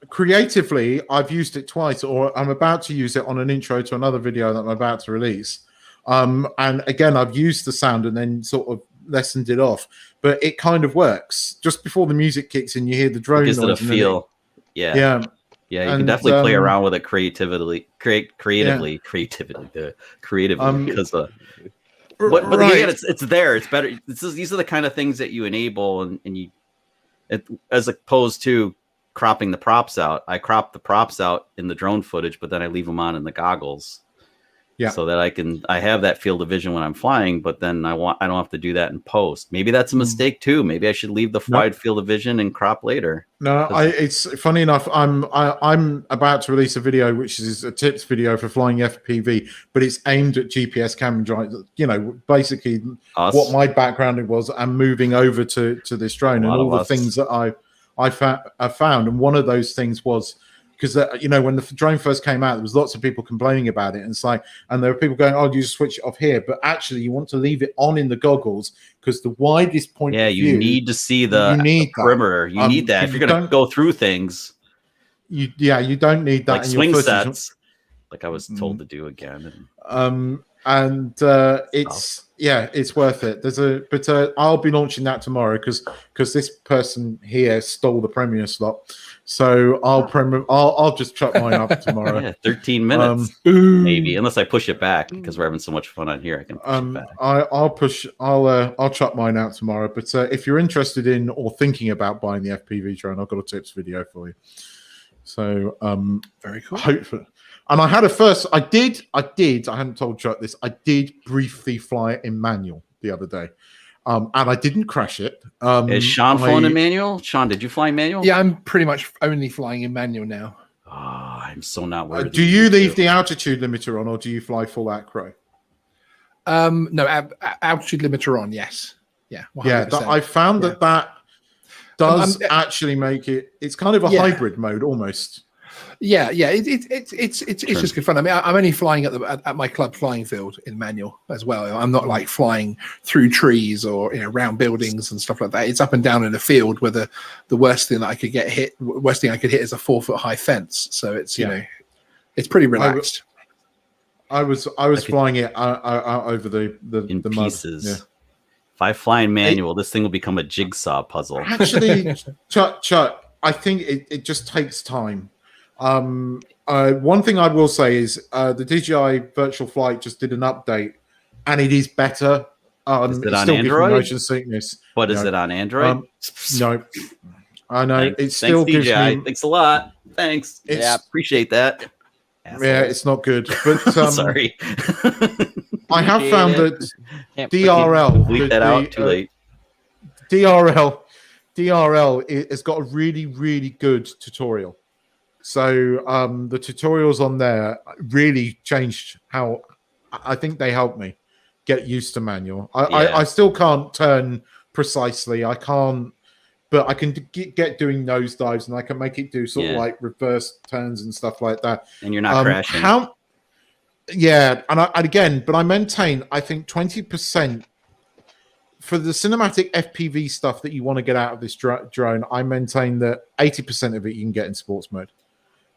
Creatively, I've used it twice, or I'm about to use it on an intro to another video that I'm about to release. And again, I've used the sound and then sort of lessened it off, but it kind of works. Just before the music kicks in, you hear the drone noise. It gives it a feel. Yeah. You can definitely play around with it creatively, because but again, it's there. It's better. These are the kind of things that you enable, and as opposed to cropping the props out. I crop the props out in the drone footage, but then I leave them on in the goggles. Yeah, so that I have that field of vision when I'm flying, but then I don't have to do that in post. Maybe that's a mistake too. Maybe I should leave the wide field of vision and crop later. No, it's funny enough. I'm about to release a video which is a tips video for flying FPV, but it's aimed at GPS camera drone. You know, basically what my background was, and moving over to this drone and all the things that I found. And one of those things was, because when the drone first came out, there was lots of people complaining about it, and it's like, and there were people going, "Oh, you just switch it off here," but actually, you want to leave it on in the goggles because the widest point. Yeah, you need to see the perimeter. You need that if you're going to go through things. You don't need that like in swing your sets, like I was told to do again. It's worth it. But I'll be launching that tomorrow because this person here stole the premiere slot. So I'll just chuck mine up tomorrow. Yeah, 13 minutes maybe, unless I push it back because we're having so much fun on here. I can push it back. I'll chuck mine out tomorrow. But if you're interested in or thinking about buying the FPV drone, I've got a tips video for you. So very cool. Hopefully. And I had I hadn't told Chuck this, I did briefly fly it in manual the other day. And I didn't crash it. Is Sean flying in manual? Sean, did you fly in manual? Yeah, I'm pretty much only flying in manual now. Oh, I'm so not worried. Do you leave the altitude limiter on, or do you fly full acro? No, altitude limiter on, yes. Yeah, 100%. Yeah, I found that does actually make it, it's kind of a hybrid mode almost. Yeah, it's just good fun. I mean, I'm only flying at my club flying field in manual as well. I'm not like flying through trees or around buildings and stuff like that. It's up and down in a field where the worst thing that I could hit is a 4-foot high fence. So it's it's pretty relaxed. I was flying it out over the pieces. Mud. Yeah. If I fly in manual, this thing will become a jigsaw puzzle. Actually, Chuck, I think it just takes time. One thing I will say is the DJI Virtual Flight just did an update, and it is better. Is it on Android? Motion sickness. But is it on Android? No, I know. Thanks, Thanks a lot. Thanks. Appreciate that. Asshole. Yeah, it's not good. But sorry. I have found that DRL. Bleep that out. Too late. DRL has got a really, really good tutorial. So the tutorials on there really changed how I think they helped me get used to manual. I still can't turn precisely. I can't, but I can get doing nosedives, and I can make it do sort of like reverse turns and stuff like that. And you're not crashing. But I maintain, I think 20% for the cinematic FPV stuff that you want to get out of this drone. I maintain that 80% of it you can get in sports mode.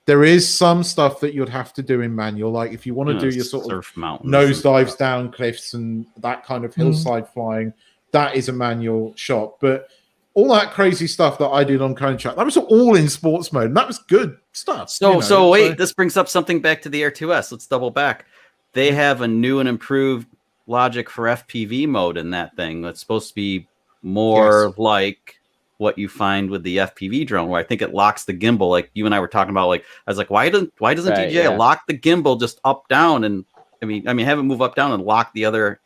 There is some stuff that you'd have to do in manual, like if you want to do your sort of nosedives down cliffs and that kind of hillside flying, that is a manual shot. But all that crazy stuff that I did on Cone Track, that was all in sports mode, and that was good stuff. So wait, this brings up something back to the Air 2S. Let's double back. They have a new and improved logic for FPV mode in that thing that's supposed to be more like what you find with the FPV drone, where I think it locks the gimbal, like you and I were talking about. Like I was like, why doesn't DJI lock the gimbal just up down, and I mean have it move up down and lock the other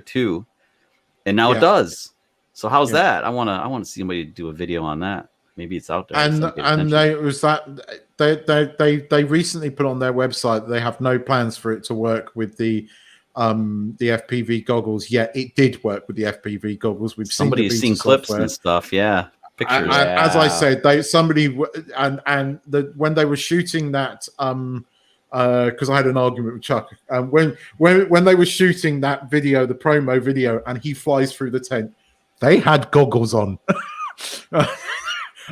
two? and now it does. So how's that? I want to see somebody do a video on that. Maybe it's out there. And they recently put on their website they have no plans for it to work with the FPV goggles yet. It did work with the FPV goggles. Somebody's seen clips and stuff. Yeah, pictures. And as I said, when they were shooting that, because I had an argument with Chuck, when they were shooting that video, the promo video, and he flies through the tent, they had goggles on.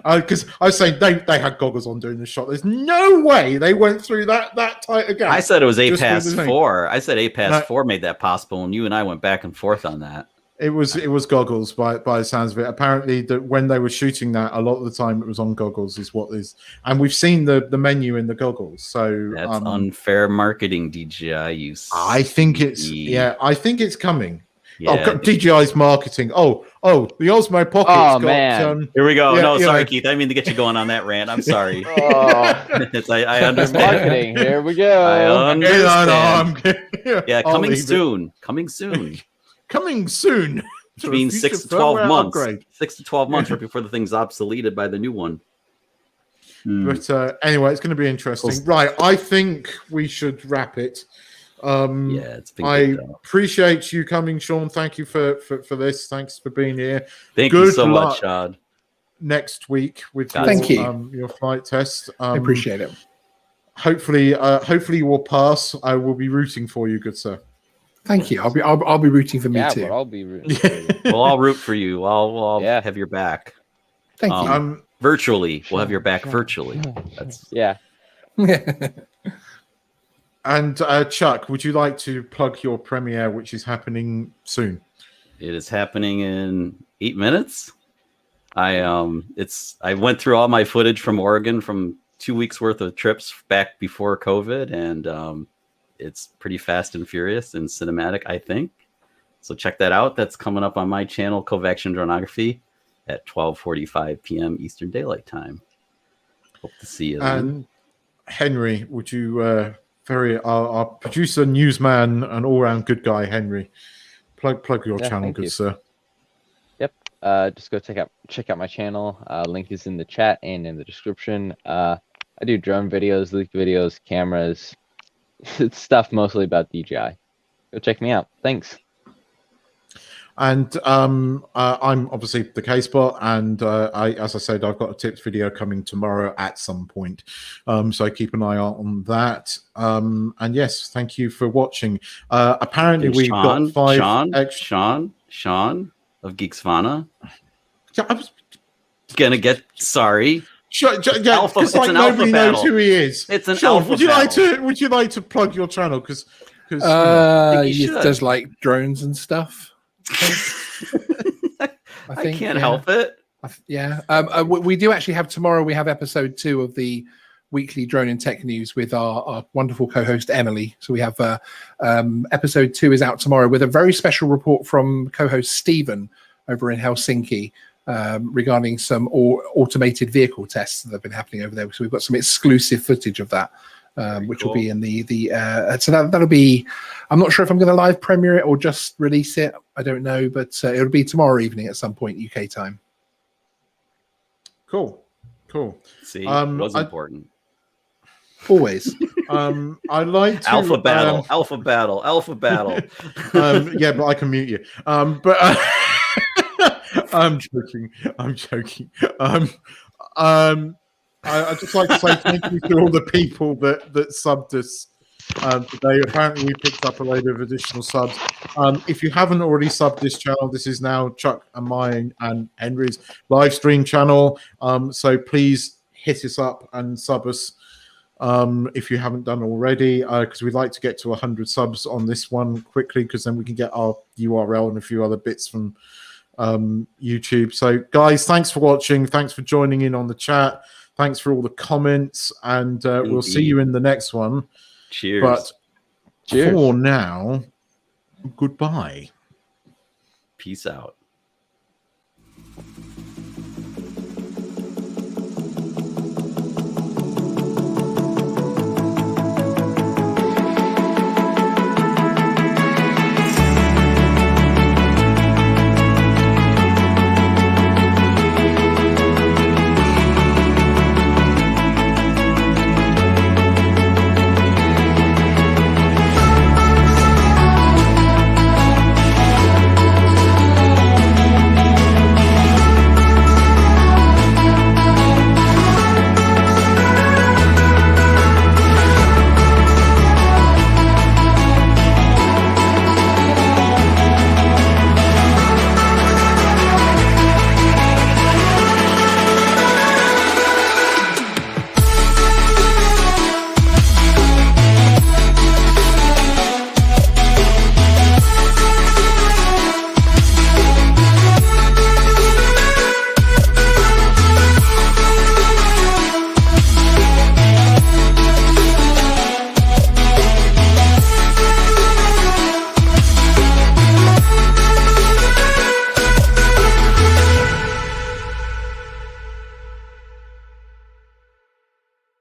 Because I was saying they had goggles on during the shot. There's no way they went through that tight again. I said it was APAS 4. I said APAS 4 made that possible, and you and I went back and forth on that. It was goggles by the sounds of it. Apparently, that when they were shooting that, a lot of the time it was on goggles, is what is. And we've seen the menu in the goggles. So that's unfair marketing, DJI. I think it's coming. Yeah. Oh, DJI's marketing. Oh, the Osmo Pocket's got. Man. Here we go. Yeah, sorry, Keith. I didn't mean to get you going on that rant. I'm sorry. I understand. Marketing. Here we go. I understand. Yeah, coming soon. Coming soon. Coming soon. Which means 6 to 12 months. 6 to 12 months right before the thing's obsoleted by the new one. But anyway, it's going to be interesting. Right, I think we should wrap it. It's been I appreciate you coming, Sean. Thank you for this. Thanks for being here. Thank you so much, Shad. Next week with your flight test. I appreciate it. Hopefully you will pass. I will be rooting for you, good sir. Thank you. I'll be rooting for me too. But I'll be rooting for you. Well, I'll root for you. I'll have your back. Thank you. Virtually, we'll have your back virtually. Yeah. And Chuck, would you like to plug your premiere, which is happening soon? It is happening in 8 minutes. I went through all my footage from Oregon from 2 weeks worth of trips back before COVID, and it's pretty fast and furious and cinematic, I think. So check that out. That's coming up on my channel, Cove Action Dronography, at 12:45 p.m. Eastern Daylight Time. Hope to see you then. And Henry, would you? Our producer, newsman, and all-round good guy, Henry. Plug your channel, good sir. Yep. Just go check out my channel. Link is in the chat and in the description. I do drone videos, leak videos, cameras. It's stuff mostly about DJI. Go check me out. Thanks. And I'm obviously the K-Spot, and as I said, I've got a tips video coming tomorrow at some point. So keep an eye out on that. And yes, thank you for watching. Apparently we've got 5 Sean of Geeksvana. Yeah, I was gonna get sorry. Because nobody knows who he is. It's an Sean, alpha would you like to plug your channel? Because he does like drones and stuff. I can't help it. We do actually have tomorrow. We have episode 2 of the weekly Drone and Tech News with our wonderful co-host Emily. So we have episode 2 is out tomorrow with a very special report from co-host Stephen over in Helsinki regarding some automated vehicle tests that have been happening over there. So we've got some exclusive footage of that. Which will be in so that'll be. I'm not sure if I'm going to live premiere it or just release it. I don't know, but it'll be tomorrow evening at some point UK time. Cool. See, it was important. Always. I like to alpha battle. Yeah, but I can mute you. But I'm joking. I'd just like to say thank you to all the people that subbed us today. Apparently, we picked up a load of additional subs. If you haven't already subbed this channel, this is now Chuck and mine and Henry's live stream channel. So please hit us up and sub us if you haven't done already, because we'd like to get to 100 subs on this one quickly, because then we can get our URL and a few other bits from YouTube. So, guys, thanks for watching. Thanks for joining in on the chat. Thanks for all the comments, and we'll see you in the next one. Cheers. But for now, goodbye. Peace out.